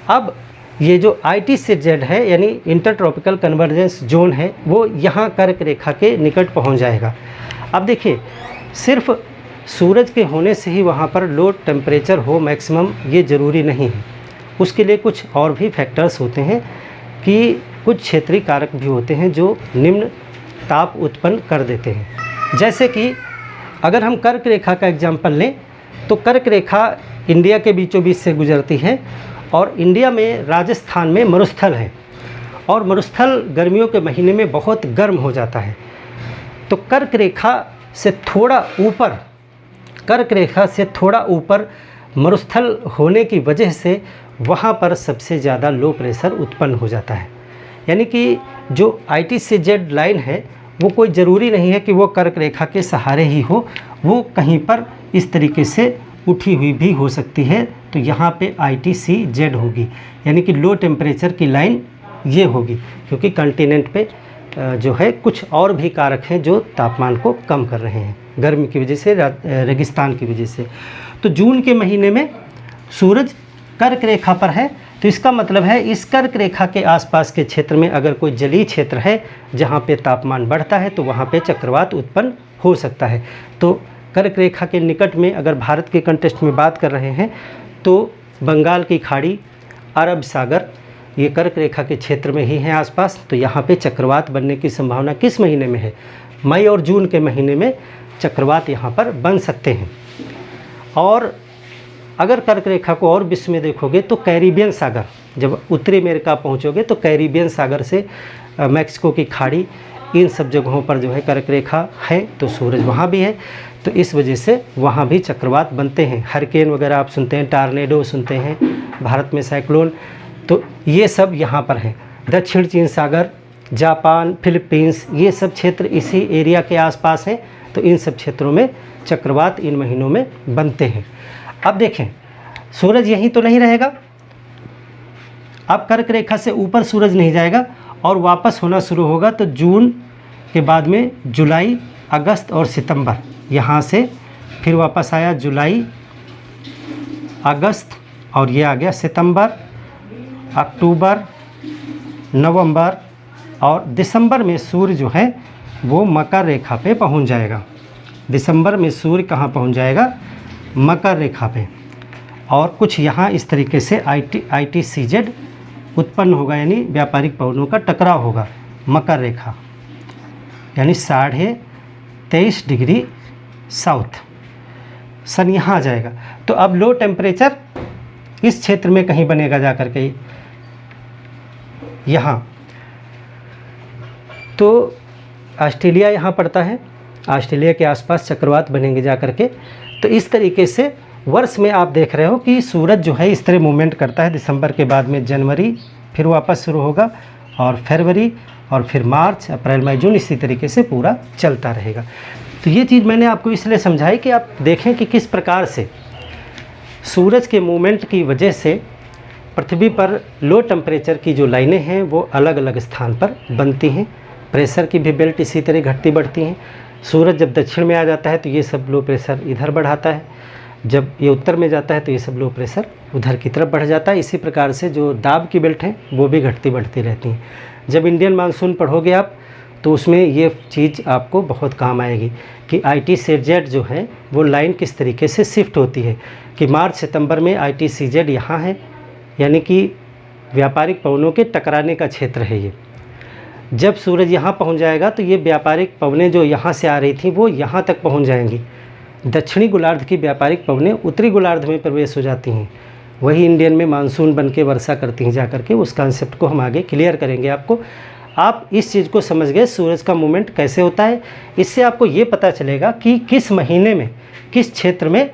अब ये जो ITCZ है यानी इंटर ट्रॉपिकल कन्वर्जेंस जोन है, वो यहाँ कर्क रेखा के निकट पहुँच जाएगा। अब देखिए, सिर्फ सूरज के होने से ही वहाँ पर लो टेम्परेचर हो मैक्सिमम, ये ज़रूरी नहीं है। उसके लिए कुछ और भी फैक्टर्स होते हैं कि कुछ क्षेत्रीय कारक भी होते हैं जो निम्न ताप उत्पन्न कर देते हैं। जैसे कि अगर हम कर्क रेखा का एग्जाम्पल लें तो कर्क रेखा इंडिया के बीचों बीच से गुजरती है और इंडिया में राजस्थान में मरुस्थल है और मरुस्थल गर्मियों के महीने में बहुत गर्म हो जाता है। तो कर्क रेखा से थोड़ा ऊपर, कर्क रेखा से थोड़ा ऊपर मरुस्थल होने की वजह से वहाँ पर सबसे ज़्यादा लो प्रेशर उत्पन्न हो जाता है। यानी कि जो ITCZ लाइन है वो कोई ज़रूरी नहीं है कि वो कर्क रेखा के सहारे ही हो, वो कहीं पर इस तरीके से उठी हुई भी हो सकती है। तो यहाँ पे ITCZ होगी, यानी कि लो टेम्परेचर की लाइन ये होगी, क्योंकि कॉन्टिनेंट पे जो है कुछ और भी कारक हैं जो तापमान को कम कर रहे हैं, गर्मी की वजह से, रेगिस्तान की वजह से। तो जून के महीने में सूरज कर्क रेखा पर है, तो इसका मतलब है इस कर्क रेखा के आसपास के क्षेत्र में अगर कोई जलीय क्षेत्र है जहाँ पे तापमान बढ़ता है तो वहाँ पे चक्रवात उत्पन्न हो सकता है। तो कर्क रेखा के निकट में अगर भारत के कंटेक्स्ट में बात कर रहे हैं तो बंगाल की खाड़ी, अरब सागर, ये कर्क रेखा के क्षेत्र में ही है आसपास, तो यहाँ पे चक्रवात बनने की संभावना किस महीने में है? मई और जून के महीने में चक्रवात यहाँ पर बन सकते हैं। और अगर कर्क रेखा को और विश्व में देखोगे तो कैरिबियन सागर, जब उत्तरी अमेरिका पहुँचोगे तो कैरिबियन सागर से मैक्सिको की खाड़ी, इन सब जगहों पर जो है कर्क रेखा है, तो सूरज वहाँ भी है, तो इस वजह से वहाँ भी चक्रवात बनते हैं। हरिकेन वगैरह आप सुनते हैं, टार्नेडो सुनते हैं, भारत में साइक्लोन, तो ये सब यहाँ पर हैं। दक्षिण चीन सागर, जापान, फिलीपींस, ये सब क्षेत्र इसी एरिया के आसपास हैं, तो इन सब क्षेत्रों में चक्रवात इन महीनों में बनते हैं। अब देखें, सूरज यहीं तो नहीं रहेगा, अब कर्क रेखा से ऊपर सूरज नहीं जाएगा और वापस होना शुरू होगा, तो जून के बाद में जुलाई, अगस्त और सितंबर, यहाँ से फिर वापस आया जुलाई, अगस्त और ये आ गया सितंबर, अक्टूबर, नवंबर और दिसंबर में सूर्य जो है वो मकर रेखा पे पहुंच जाएगा। दिसंबर में सूर्य कहाँ पहुंच जाएगा? मकर रेखा पे। और कुछ यहाँ इस तरीके से ITCZ उत्पन्न होगा, यानी व्यापारिक पवनों का टकराव होगा। मकर रेखा यानी 23.5 डिग्री साउथ सन यहाँ आ जाएगा। तो अब लो टेम्परेचर इस क्षेत्र में कहीं बनेगा जाकर के यहाँ, तो ऑस्ट्रेलिया यहाँ पड़ता है, ऑस्ट्रेलिया के आसपास चक्रवात बनेंगे जाकर के। तो इस तरीके से वर्ष में आप देख रहे हो कि सूरज जो है इस तरह मूवमेंट करता है। दिसंबर के बाद में जनवरी फिर वापस शुरू होगा, और फरवरी, और फिर मार्च, अप्रैल, मई, जून, इसी तरीके से पूरा चलता रहेगा। तो ये चीज़ मैंने आपको इसलिए समझाई कि आप देखें कि किस प्रकार से सूरज के मूवमेंट की वजह से पृथ्वी पर लो टेम्परेचर की जो लाइनें हैं वो अलग अलग स्थान पर बनती हैं। प्रेशर की भी बेल्ट इसी तरह घटती बढ़ती हैं। सूरज जब दक्षिण में आ जाता है तो ये सब लो प्रेशर इधर बढ़ाता है, जब ये उत्तर में जाता है तो ये सब लो प्रेशर उधर की तरफ बढ़ जाता है। इसी प्रकार से जो दाब की बेल्ट हैं वो भी घटती बढ़ती रहती हैं। जब इंडियन मानसून पढ़ोगे आप तो उसमें ये चीज़ आपको बहुत काम आएगी कि ITCZ जो है वो लाइन किस तरीके से शिफ्ट होती है, कि मार्च सितंबर में ITCZ यहाँ है, यानी कि व्यापारिक पवनों के टकराने का क्षेत्र है ये। जब सूरज यहाँ पहुँच जाएगा तो ये व्यापारिक पवनें जो यहाँ से आ रही थी वो यहाँ तक पहुँच जाएंगी। दक्षिणी गोलार्ध की व्यापारिक पवनें उत्तरी गोलार्ध में प्रवेश हो जाती हैं, वही इंडियन में मानसून बन के वर्षा करती हैं जाकर के। उस कॉन्सेप्ट को हम आगे क्लियर करेंगे आपको। आप इस चीज़ को समझ गए सूरज का मूवमेंट कैसे होता है। इससे आपको ये पता चलेगा कि किस महीने में किस क्षेत्र में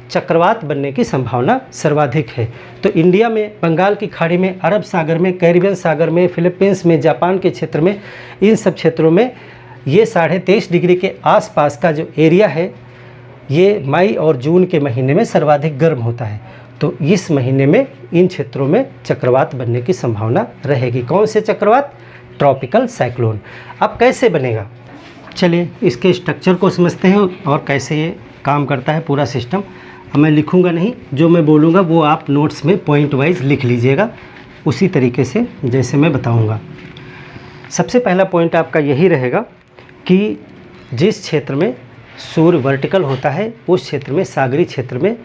चक्रवात बनने की संभावना सर्वाधिक है। तो इंडिया में, बंगाल की खाड़ी में, अरब सागर में, कैरिबियन सागर में, फिलीपींस में, जापान के क्षेत्र में, इन सब क्षेत्रों में ये 23.5 डिग्री के आसपास का जो एरिया है ये मई और जून के महीने में सर्वाधिक गर्म होता है। तो इस महीने में इन क्षेत्रों में चक्रवात बनने की संभावना रहेगी। कौन से चक्रवात? Tropical cyclone. अब कैसे बनेगा, चलिए इसके स्ट्रक्चर को समझते हैं और कैसे ये काम करता है पूरा सिस्टम। अब मैं लिखूंगा नहीं, जो मैं बोलूँगा वो आप नोट्स में पॉइंट वाइज लिख लीजिएगा उसी तरीके से जैसे मैं बताऊँगा। सबसे पहला पॉइंट आपका यही रहेगा कि जिस क्षेत्र में सूर्य वर्टिकल होता है उस क्षेत्र में, सागरी क्षेत्र में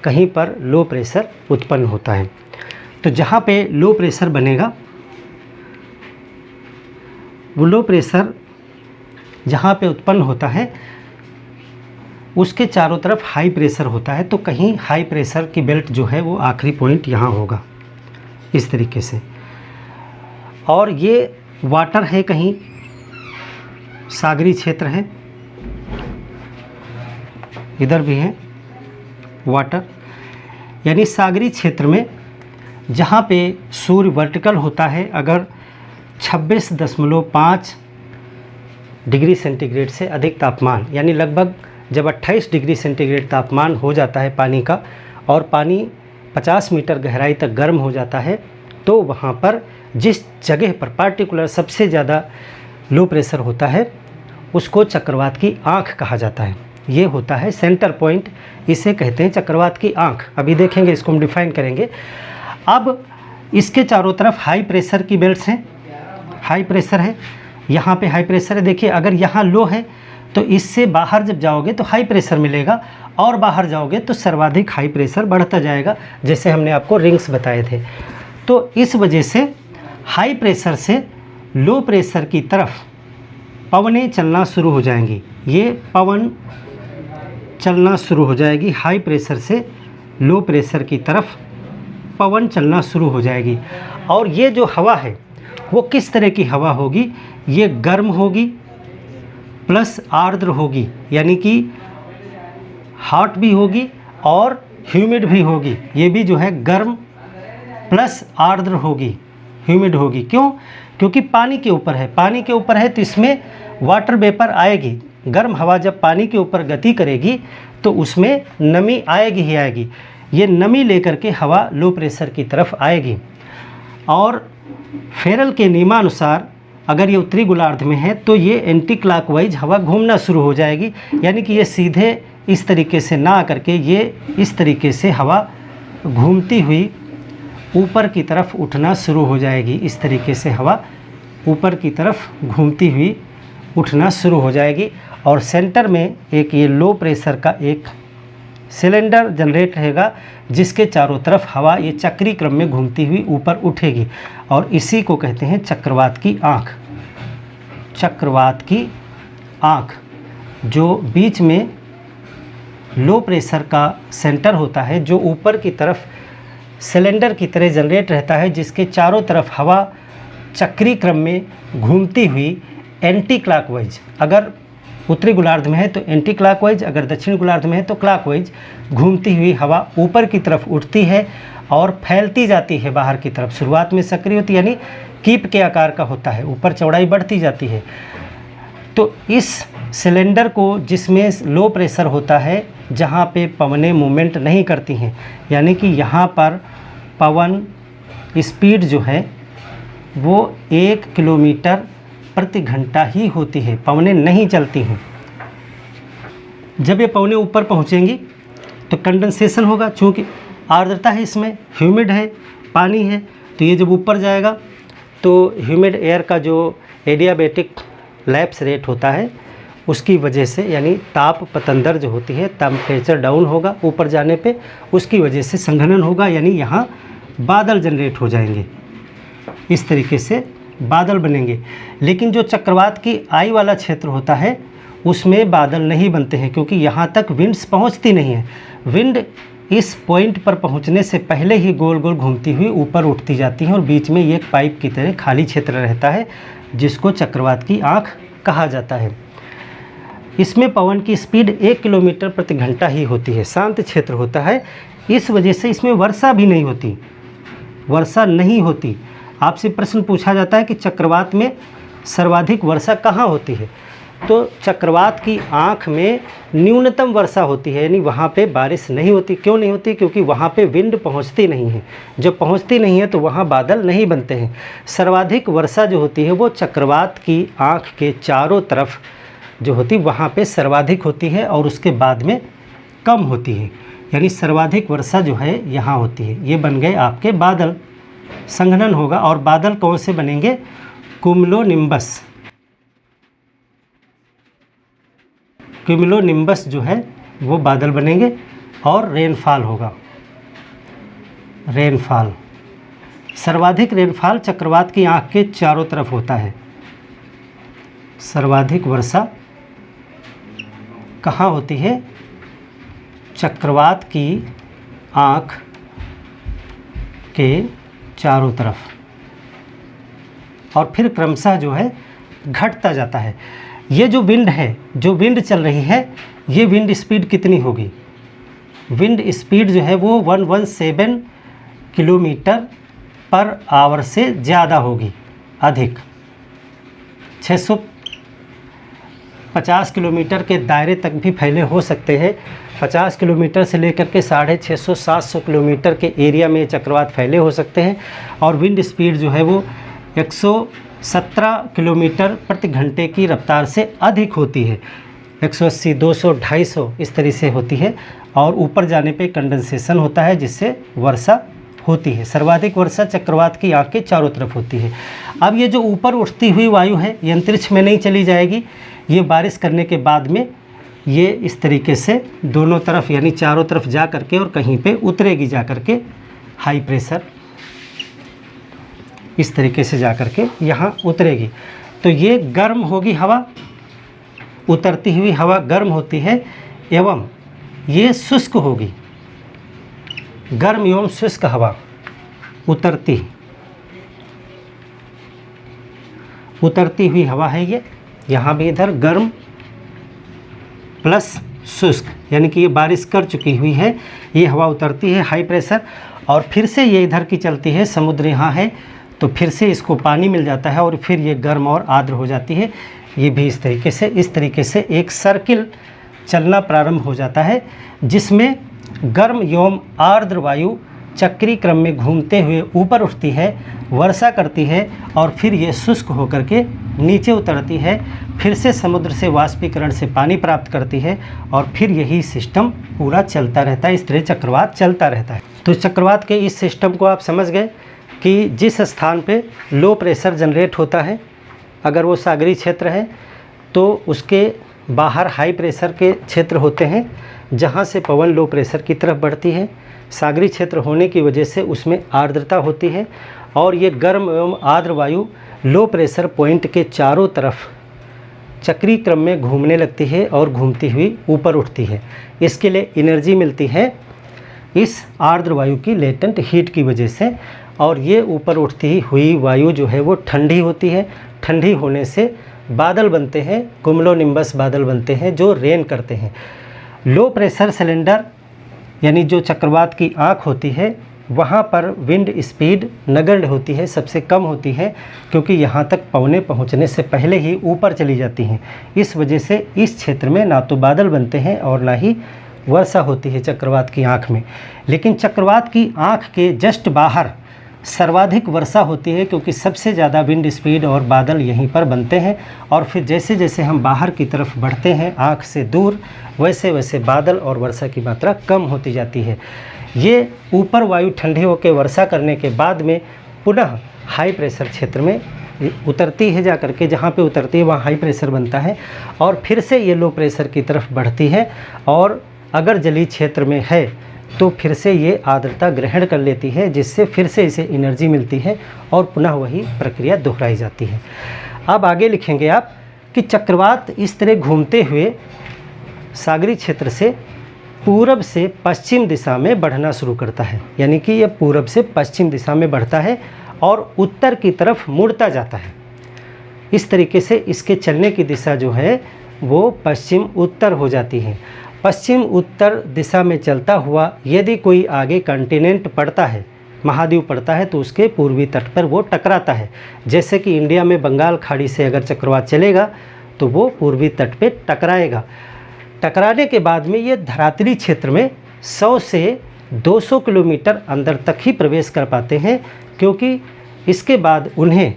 कहीं पर लो प्रेशर उत्पन्न होता है। तो जहाँ पे लो प्रेशर बनेगा, वो लो प्रेशर जहाँ पे उत्पन्न होता है उसके चारों तरफ हाई प्रेशर होता है। तो कहीं हाई प्रेशर की बेल्ट जो है वो आखिरी पॉइंट यहाँ होगा इस तरीके से। और ये वाटर है, कहीं सागरी क्षेत्र है, इधर भी है वाटर, यानी सागरी क्षेत्र में जहाँ पे सूर्य वर्टिकल होता है, अगर 26.5 डिग्री सेंटीग्रेड से अधिक तापमान, यानी लगभग जब 28 डिग्री सेंटीग्रेड तापमान हो जाता है पानी का और पानी 50 मीटर गहराई तक गर्म हो जाता है, तो वहाँ पर जिस जगह पर पार्टिकुलर सबसे ज़्यादा लो प्रेशर होता है उसको चक्रवात की आँख कहा जाता है। ये होता है सेंटर पॉइंट, इसे कहते हैं चक्रवात की आँख। अभी देखेंगे, इसको हम डिफाइन करेंगे। अब इसके चारों तरफ हाई प्रेशर की बेल्ट्स हैं, हाई प्रेशर है, यहाँ पे हाई प्रेशर है। देखिए अगर यहाँ लो है तो इससे बाहर जब जाओगे तो हाई प्रेशर मिलेगा, और बाहर जाओगे तो सर्वाधिक हाई प्रेशर बढ़ता जाएगा, जैसे हमने आपको रिंग्स बताए थे। तो इस वजह से हाई प्रेशर से लो प्रेशर की तरफ पवनें चलना शुरू हो जाएंगी। ये पवन चलना शुरू हो जाएगी, हाई प्रेशर से लो प्रेशर की तरफ पवन चलना शुरू हो जाएगी। और ये जो हवा है वो किस तरह की हवा होगी? ये गर्म होगी प्लस आर्द्र होगी, यानी कि हॉट भी होगी और ह्यूमिड भी होगी। ये भी जो है गर्म प्लस आर्द्र होगी, ह्यूमिड होगी। क्यों? क्योंकि पानी के ऊपर है, पानी के ऊपर है तो इसमें वाटर वेपर आएगी। गर्म हवा जब पानी के ऊपर गति करेगी तो उसमें नमी आएगी ही आएगी। ये नमी लेकर के हवा लो प्रेशर की तरफ आएगी। और फेरल के नियमानुसार अगर ये उत्तरी गोलार्ध में है तो ये एंटी क्लॉकवाइज हवा घूमना शुरू हो जाएगी, यानी कि ये सीधे इस तरीके से ना करके ये इस तरीके से हवा घूमती हुई ऊपर की तरफ उठना शुरू हो जाएगी। इस तरीके से हवा ऊपर की तरफ घूमती हुई उठना शुरू हो जाएगी। और सेंटर में एक ये लो प्रेशर का एक सिलेंडर जनरेट रहेगा जिसके चारों तरफ हवा ये चक्री क्रम में घूमती हुई ऊपर उठेगी। और इसी को कहते हैं चक्रवात की आँख। चक्रवात की आँख, जो बीच में लो प्रेशर का सेंटर होता है, जो ऊपर की तरफ सिलेंडर की तरह जनरेट रहता है, जिसके चारों तरफ हवा चक्री क्रम में घूमती हुई एंटी क्लॉकवाइज, अगर उत्तरी गोलार्ध में है तो एंटी क्लॉकवाइज, अगर दक्षिण गोलार्ध में है तो क्लॉकवाइज घूमती हुई हवा ऊपर की तरफ उठती है और फैलती जाती है बाहर की तरफ। शुरुआत में सक्रिय होती है, यानी कीप के आकार का होता है, ऊपर चौड़ाई बढ़ती जाती है। तो इस सिलेंडर को, जिसमें लो प्रेशर होता है, जहाँ पे पवनें मूवमेंट नहीं करती हैं, यानी कि यहाँ पर पवन स्पीड जो है वो 1 किलोमीटर प्रति घंटा ही होती है, पवनें नहीं चलती हैं। जब ये पवनें ऊपर पहुँचेंगी तो कंडेंसेशन होगा, चूँकि आर्द्रता है, इसमें ह्यूमिड है, पानी है, तो ये जब ऊपर जाएगा तो ह्यूमिड एयर का जो एडियाबैटिक लैप्स रेट होता है उसकी वजह से, यानी ताप पतंदर जो होती है, टेम्परेचर डाउन होगा ऊपर जाने पे, उसकी वजह से संघनन होगा, यानी यहाँ बादल जनरेट हो जाएंगे। इस तरीके से बादल बनेंगे। लेकिन जो चक्रवात की आई वाला क्षेत्र होता है उसमें बादल नहीं बनते हैं, क्योंकि यहाँ तक विंड्स पहुँचती नहीं है। विंड इस पॉइंट पर पहुँचने से पहले ही गोल गोल घूमती हुई ऊपर उठती जाती हैं और बीच में एक पाइप की तरह खाली क्षेत्र रहता है जिसको चक्रवात की आँख कहा जाता है। इसमें पवन की स्पीड 1 किलोमीटर प्रति घंटा ही होती है, शांत क्षेत्र होता है। इस वजह से इसमें वर्षा भी नहीं होती, वर्षा नहीं होती। आपसे प्रश्न पूछा जाता है कि चक्रवात में सर्वाधिक वर्षा कहाँ होती है, तो चक्रवात की आँख में न्यूनतम वर्षा होती है, यानी वहाँ पे बारिश नहीं होती। क्यों नहीं होती? क्योंकि वहाँ पे विंड पहुँचती नहीं है। जब पहुँचती नहीं है तो वहाँ बादल नहीं बनते हैं। सर्वाधिक वर्षा जो होती है वो चक्रवात की आँख के चारों तरफ जो होती वहाँ पे सर्वाधिक होती है और उसके बाद में कम होती है, यानी सर्वाधिक वर्षा जो है यहाँ होती है। ये बन गए आपके बादल। संघनन होगा और बादल कौन से बनेंगे? कुमुलोनिम्बस। क्यूमुलोनिम्बस जो है वो बादल बनेंगे और रेनफॉल होगा। रेनफॉल, सर्वाधिक रेनफॉल चक्रवात की आँख के चारों तरफ होता है। सर्वाधिक वर्षा कहाँ होती है? चक्रवात की आँख के चारों तरफ, और फिर क्रमशः जो है घटता जाता है। ये जो विंड है, जो विंड चल रही है, ये विंड स्पीड कितनी होगी? विंड स्पीड जो है वो 117 किलोमीटर पर आवर से ज़्यादा होगी, अधिक। 650 किलोमीटर के दायरे तक भी फैले हो सकते हैं। 50 किलोमीटर से लेकर के 650-700 किलोमीटर के एरिया में चक्रवात फैले हो सकते हैं। और विंड स्पीड जो है वो 117 किलोमीटर प्रति घंटे की रफ्तार से अधिक होती है। 180, 200, 250 इस तरह से होती है। और ऊपर जाने पे कंडेंसेशन होता है जिससे वर्षा होती है। सर्वाधिक वर्षा चक्रवात की आँख के चारों तरफ होती है। अब ये जो ऊपर उठती हुई वायु है ये अंतरिक्ष में नहीं चली जाएगी, ये बारिश करने के बाद में ये इस तरीके से दोनों तरफ यानी चारों तरफ जा करके और कहीं पे उतरेगी जा करके हाई प्रेशर इस तरीके से जा कर के यहाँ उतरेगी। तो ये गर्म होगी हवा, उतरती हुई हवा गर्म होती है, एवं ये शुष्क होगी, गर्म एवं शुष्क हवा उतरती हुई हवा है ये। यहाँ भी इधर गर्म प्लस शुष्क, यानी कि ये बारिश कर चुकी हुई है, ये हवा उतरती है हाई प्रेशर, और फिर से ये इधर की चलती है, समुद्र यहाँ है, तो फिर से इसको पानी मिल जाता है और फिर ये गर्म और आर्द्र हो जाती है। ये भी इस तरीके से एक सर्किल चलना प्रारंभ हो जाता है, जिसमें गर्म एवं आर्द्र वायु चक्रीय क्रम में घूमते हुए ऊपर उठती है, वर्षा करती है, और फिर ये शुष्क होकर के नीचे उतरती है, फिर से समुद्र से वाष्पीकरण से पानी प्राप्त करती है, और फिर यही सिस्टम पूरा चलता रहता है। इस तरह चक्रवात चलता रहता है। तो चक्रवात के इस सिस्टम को आप समझ गए कि जिस स्थान पे लो प्रेशर जनरेट होता है, अगर वो सागरीय क्षेत्र है तो उसके बाहर हाई प्रेशर के क्षेत्र होते हैं, जहाँ से पवन लो प्रेशर की तरफ बढ़ती है। सागरीय क्षेत्र होने की वजह से उसमें आर्द्रता होती है, और ये गर्म एवं आर्द्र वायु लो प्रेशर पॉइंट के चारों तरफ चक्रीय क्रम में घूमने लगती है और घूमती हुई ऊपर उठती है। इसके लिए एनर्जी मिलती है इस आर्द्र वायु की लेटेंट हीट की वजह से, और ये ऊपर उठती हुई वायु जो है वो ठंडी होती है। ठंडी होने से बादल बनते हैं, कुमुलोनिम्बस बादल बनते हैं जो रेन करते हैं। लो प्रेशर सिलेंडर यानी जो चक्रवात की आँख होती है, वहाँ पर विंड स्पीड नगण्य होती है, सबसे कम होती है, क्योंकि यहाँ तक पवनें पहुँचने से पहले ही ऊपर चली जाती हैं। इस वजह से इस क्षेत्र में ना तो बादल बनते हैं और ना ही वर्षा होती है चक्रवात की आँख में। लेकिन चक्रवात की आँख के जस्ट बाहर सर्वाधिक वर्षा होती है, क्योंकि सबसे ज़्यादा विंड स्पीड और बादल यहीं पर बनते हैं, और फिर जैसे जैसे हम बाहर की तरफ बढ़ते हैं आँख से दूर, वैसे वैसे बादल और वर्षा की मात्रा कम होती जाती है। ये ऊपर वायु ठंडी होकर वर्षा करने के बाद में पुनः हाई प्रेशर क्षेत्र में उतरती है, जा करके जहाँ पे उतरती है वहाँ हाई प्रेशर बनता है, और फिर से ये लो प्रेशर की तरफ बढ़ती है, और अगर जलीय क्षेत्र में है तो फिर से ये आर्द्रता ग्रहण कर लेती है, जिससे फिर से इसे एनर्जी मिलती है और पुनः वही प्रक्रिया दोहराई जाती है। अब आगे लिखेंगे आप कि चक्रवात इस तरह घूमते हुए सागरीय क्षेत्र से पूरब से पश्चिम दिशा में बढ़ना शुरू करता है, यानी कि यह पूरब से पश्चिम दिशा में बढ़ता है और उत्तर की तरफ मुड़ता जाता है। इस तरीके से इसके चलने की दिशा जो है वो पश्चिम उत्तर हो जाती है। पश्चिम उत्तर दिशा में चलता हुआ यदि कोई आगे कॉन्टिनेंट पड़ता है, महाद्वीप पड़ता है, तो उसके पूर्वी तट पर वो टकराता है। जैसे कि इंडिया में बंगाल खाड़ी से अगर चक्रवात चलेगा तो वो पूर्वी तट पे टकराएगा। टकराने के बाद में ये धरातली क्षेत्र में 100 से 200 किलोमीटर अंदर तक ही प्रवेश कर पाते हैं, क्योंकि इसके बाद उन्हें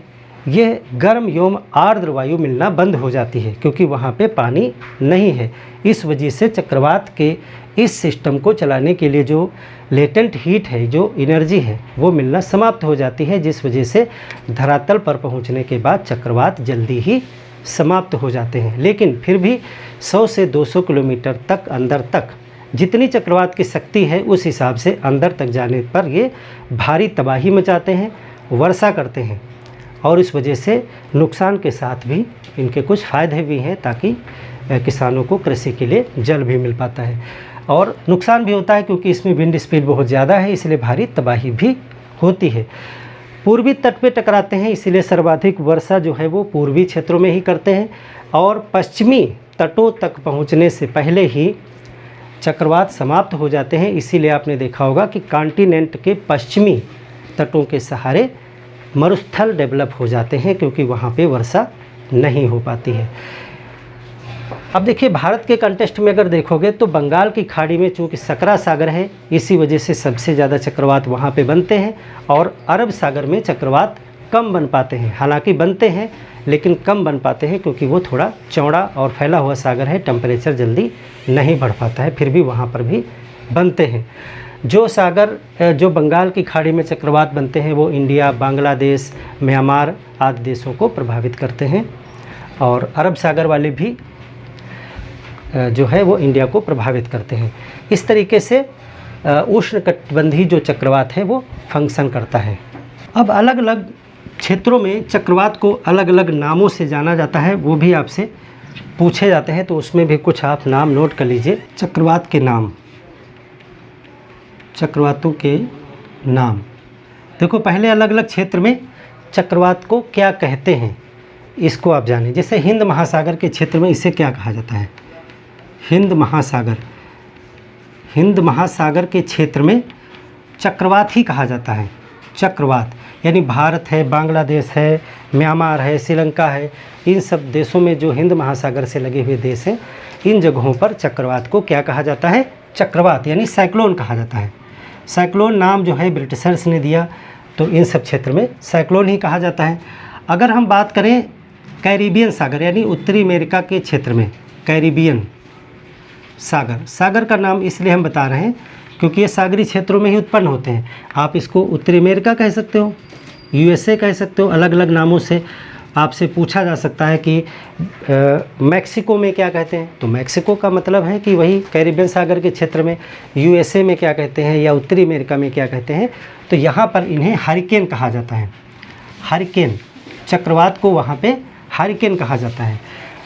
यह गर्म एवं आर्द्र वायु मिलना बंद हो जाती है, क्योंकि वहाँ पे पानी नहीं है। इस वजह से चक्रवात के इस सिस्टम को चलाने के लिए जो लेटेंट हीट है, जो एनर्जी है, वो मिलना समाप्त हो जाती है, जिस वजह से धरातल पर पहुँचने के बाद चक्रवात जल्दी ही समाप्त हो जाते हैं। लेकिन फिर भी 100 से 200 किलोमीटर तक अंदर तक जितनी चक्रवात की शक्ति है उस हिसाब से अंदर तक जाने पर ये भारी तबाही मचाते हैं, वर्षा करते हैं, और इस वजह से नुकसान के साथ भी इनके कुछ फ़ायदे भी हैं, ताकि किसानों को कृषि के लिए जल भी मिल पाता है। और नुकसान भी होता है क्योंकि इसमें विंड स्पीड बहुत ज़्यादा है, इसलिए भारी तबाही भी होती है। पूर्वी तट पे टकराते हैं, इसीलिए सर्वाधिक वर्षा जो है वो पूर्वी क्षेत्रों में ही करते हैं, और पश्चिमी तटों तक पहुंचने से पहले ही चक्रवात समाप्त हो जाते हैं। इसीलिए आपने देखा होगा कि कॉन्टिनेंट के पश्चिमी तटों के सहारे मरुस्थल डेवलप हो जाते हैं, क्योंकि वहाँ पे वर्षा नहीं हो पाती है। अब देखिए, भारत के कंटेस्ट में अगर देखोगे तो बंगाल की खाड़ी में चूँकि सकरा सागर है, इसी वजह से सबसे ज़्यादा चक्रवात वहाँ पे बनते हैं, और अरब सागर में चक्रवात कम बन पाते हैं। हालांकि बनते हैं लेकिन कम बन पाते हैं, क्योंकि वो थोड़ा चौड़ा और फैला हुआ सागर है, टेम्परेचर जल्दी नहीं बढ़ पाता है, फिर भी वहाँ पर भी बनते हैं। जो बंगाल की खाड़ी में चक्रवात बनते हैं वो इंडिया, बांग्लादेश, म्यांमार आदि देशों को प्रभावित करते हैं, और अरब सागर वाले भी जो है वो इंडिया को प्रभावित करते हैं। इस तरीके से उष्णकटिबंधीय जो चक्रवात है वो फंक्शन करता है। अब अलग अलग क्षेत्रों में चक्रवात को अलग अलग नामों से जाना जाता है, वो भी आपसे पूछे जाते हैं, तो उसमें भी कुछ आप नाम नोट कर लीजिए। चक्रवात के नाम, चक्रवातों के नाम। देखो पहले अलग अलग क्षेत्र में चक्रवात को क्या कहते हैं इसको आप जानें। जैसे हिंद महासागर के क्षेत्र में इसे क्या कहा जाता है? हिंद महासागर। हिंद महासागर के क्षेत्र में चक्रवात ही कहा जाता है। चक्रवात यानी भारत है, बांग्लादेश है, म्यांमार है, श्रीलंका है, इन सब देशों में जो हिंद महासागर से लगे हुए देश हैं, इन जगहों पर चक्रवात को क्या कहा जाता है? चक्रवात यानी साइक्लोन कहा जाता है। साइक्लोन नाम जो है ब्रिटिशर्स ने दिया, तो इन सब क्षेत्र में साइक्लोन ही कहा जाता है। अगर हम बात करें कैरिबियन सागर यानी उत्तरी अमेरिका के क्षेत्र में, कैरिबियन सागर, सागर का नाम इसलिए हम बता रहे हैं क्योंकि ये सागरी क्षेत्रों में ही उत्पन्न होते हैं। आप इसको उत्तरी अमेरिका कह सकते हो, यूएसए कह सकते हो, अलग अलग नामों से आपसे पूछा जा सकता है कि मैक्सिको में क्या कहते हैं, तो मैक्सिको का मतलब है कि वही कैरिबियन सागर के क्षेत्र में। यूएसए में क्या कहते हैं या उत्तरी अमेरिका में क्या कहते हैं, तो यहाँ पर इन्हें हरिकेन कहा जाता है। हरिकेन, चक्रवात को वहाँ पे हरिकेन कहा जाता है।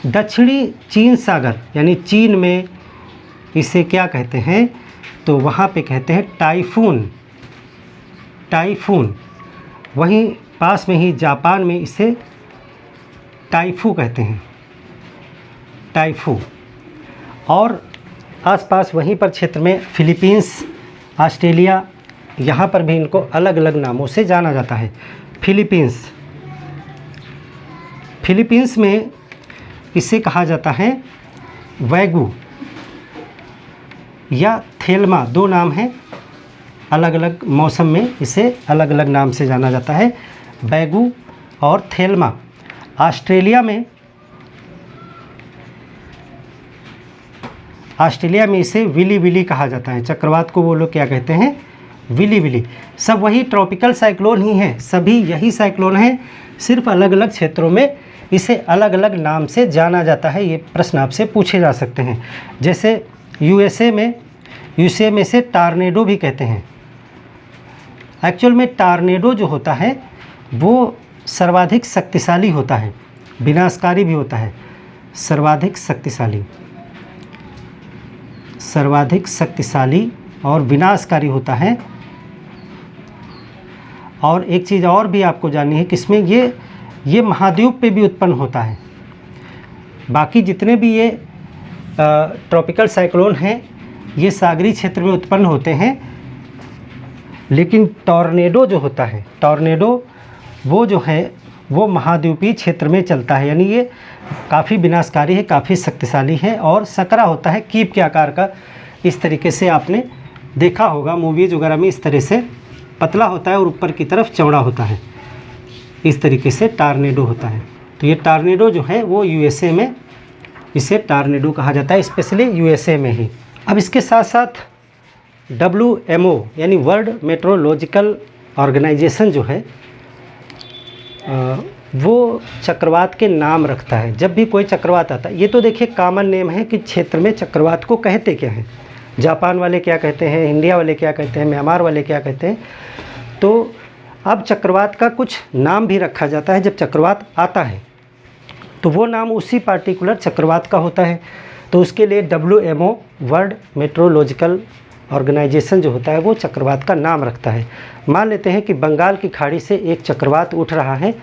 दक्षिणी चीन सागर यानी चीन में इसे क्या कहते हैं, तो वहाँ पे कहते हैं टाइफून। टाइफून। वहीं पास में ही जापान में इसे टाइफू कहते हैं, टाइफू। और आसपास वहीं पर क्षेत्र में फिलीपींस, ऑस्ट्रेलिया, यहाँ पर भी इनको अलग अलग नामों से जाना जाता है। फिलीपींस, फिलीपींस में इसे कहा जाता है वैगू या थेल्मा, दो नाम हैं, अलग अलग मौसम में इसे अलग अलग नाम से जाना जाता है, वैगू और थेल्मा। ऑस्ट्रेलिया में इसे विली विली कहा जाता है। चक्रवात को वो लोग क्या कहते हैं? Willy willy. सब वही ट्रॉपिकल साइक्लोन ही हैं, सभी यही साइक्लोन हैं, सिर्फ अलग अलग क्षेत्रों में इसे अलग अलग नाम से जाना जाता है। ये प्रश्न आपसे पूछे जा सकते हैं। जैसे यूएसए में इसे टार्नेडो भी कहते हैं। एक्चुअल में टार्नेडो जो होता है वो सर्वाधिक शक्तिशाली होता है, विनाशकारी भी होता है। सर्वाधिक शक्तिशाली और विनाशकारी होता है। और एक चीज़ और भी आपको जाननी है कि इसमें ये महाद्वीप पे भी उत्पन्न होता है। बाकी जितने भी ये ट्रॉपिकल साइक्लोन हैं ये सागरी क्षेत्र में उत्पन्न होते हैं, लेकिन टॉर्नेडो जो होता है, टॉर्नेडो वो जो है वो महाद्वीपीय क्षेत्र में चलता है, यानी ये काफ़ी विनाशकारी है, काफ़ी शक्तिशाली है और सकरा होता है, कीप के आकार का। इस तरीके से आपने देखा होगा मूवीज़ वगैरह में, इस तरह से पतला होता है और ऊपर की तरफ चौड़ा होता है, इस तरीके से टार्नेडो होता है। तो ये टार्नेडो जो है वो यूएसए में इसे टार्नेडो कहा जाता है, स्पेशली यूएसए में ही। अब इसके साथ साथ WMO यानी वर्ल्ड मेट्रोलॉजिकल ऑर्गेनाइजेशन जो है वो चक्रवात के नाम रखता है। जब भी कोई चक्रवात आता है, ये तो देखिए कॉमन नेम है कि क्षेत्र में चक्रवात को कहते क्या हैं। जापान वाले क्या कहते हैं, इंडिया वाले क्या कहते हैं, म्यांमार वाले क्या कहते हैं। तो अब चक्रवात का कुछ नाम भी रखा जाता है। जब चक्रवात आता है तो वो नाम उसी पार्टिकुलर चक्रवात का होता है। तो उसके लिए WMO वर्ल्ड मेट्रोलॉजिकल ऑर्गेनाइजेशन जो होता है वो चक्रवात का नाम रखता है। मान लेते हैं कि बंगाल की खाड़ी से एक चक्रवात उठ रहा है,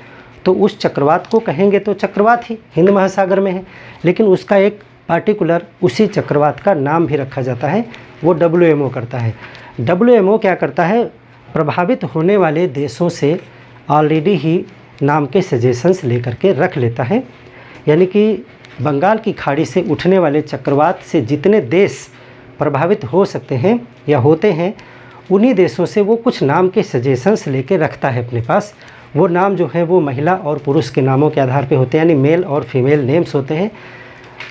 तो उस चक्रवात को कहेंगे तो चक्रवात ही हिंद महासागर में है, लेकिन उसका एक पार्टिकुलर उसी चक्रवात का नाम भी रखा जाता है, वो WMO करता है। WMO क्या करता है, प्रभावित होने वाले देशों से ऑलरेडी ही नाम के सजेशंस लेकर के रख लेता है। यानी कि बंगाल की खाड़ी से उठने वाले चक्रवात से जितने देश प्रभावित हो सकते हैं या होते हैं, उन्हीं देशों से वो कुछ नाम के सजेशंस लेके रखता है अपने पास। वो नाम जो है वो महिला और पुरुष के नामों के आधार पे होते हैं, यानी मेल और फीमेल नेम्स होते हैं,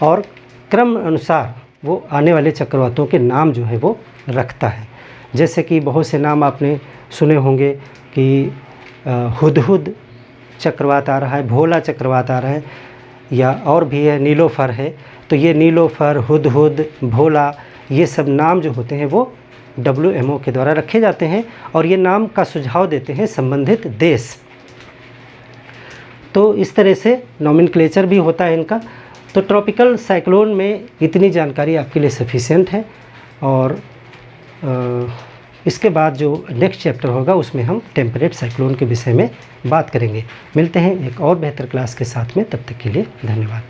और क्रम अनुसार वो आने वाले चक्रवातों के नाम जो है वो रखता है। जैसे कि बहुत से नाम आपने सुने होंगे कि हुदहुद चक्रवात आ रहा है, भोला चक्रवात आ रहा है, या और भी है नीलोफर है। तो ये नीलोफर, हुदहुद, भोला, ये सब नाम जो होते हैं वो WMO के द्वारा रखे जाते हैं, और ये नाम का सुझाव देते हैं संबंधित देश। तो इस तरह से नॉमेनक्लेचर भी होता है इनका। तो ट्रॉपिकल साइक्लोन में इतनी जानकारी आपके लिए सफिशिएंट है। और इसके बाद जो नेक्स्ट चैप्टर होगा उसमें हम टेम्परेट साइक्लोन के विषय में बात करेंगे। मिलते हैं एक और बेहतर क्लास के साथ में, तब तक के लिए धन्यवाद।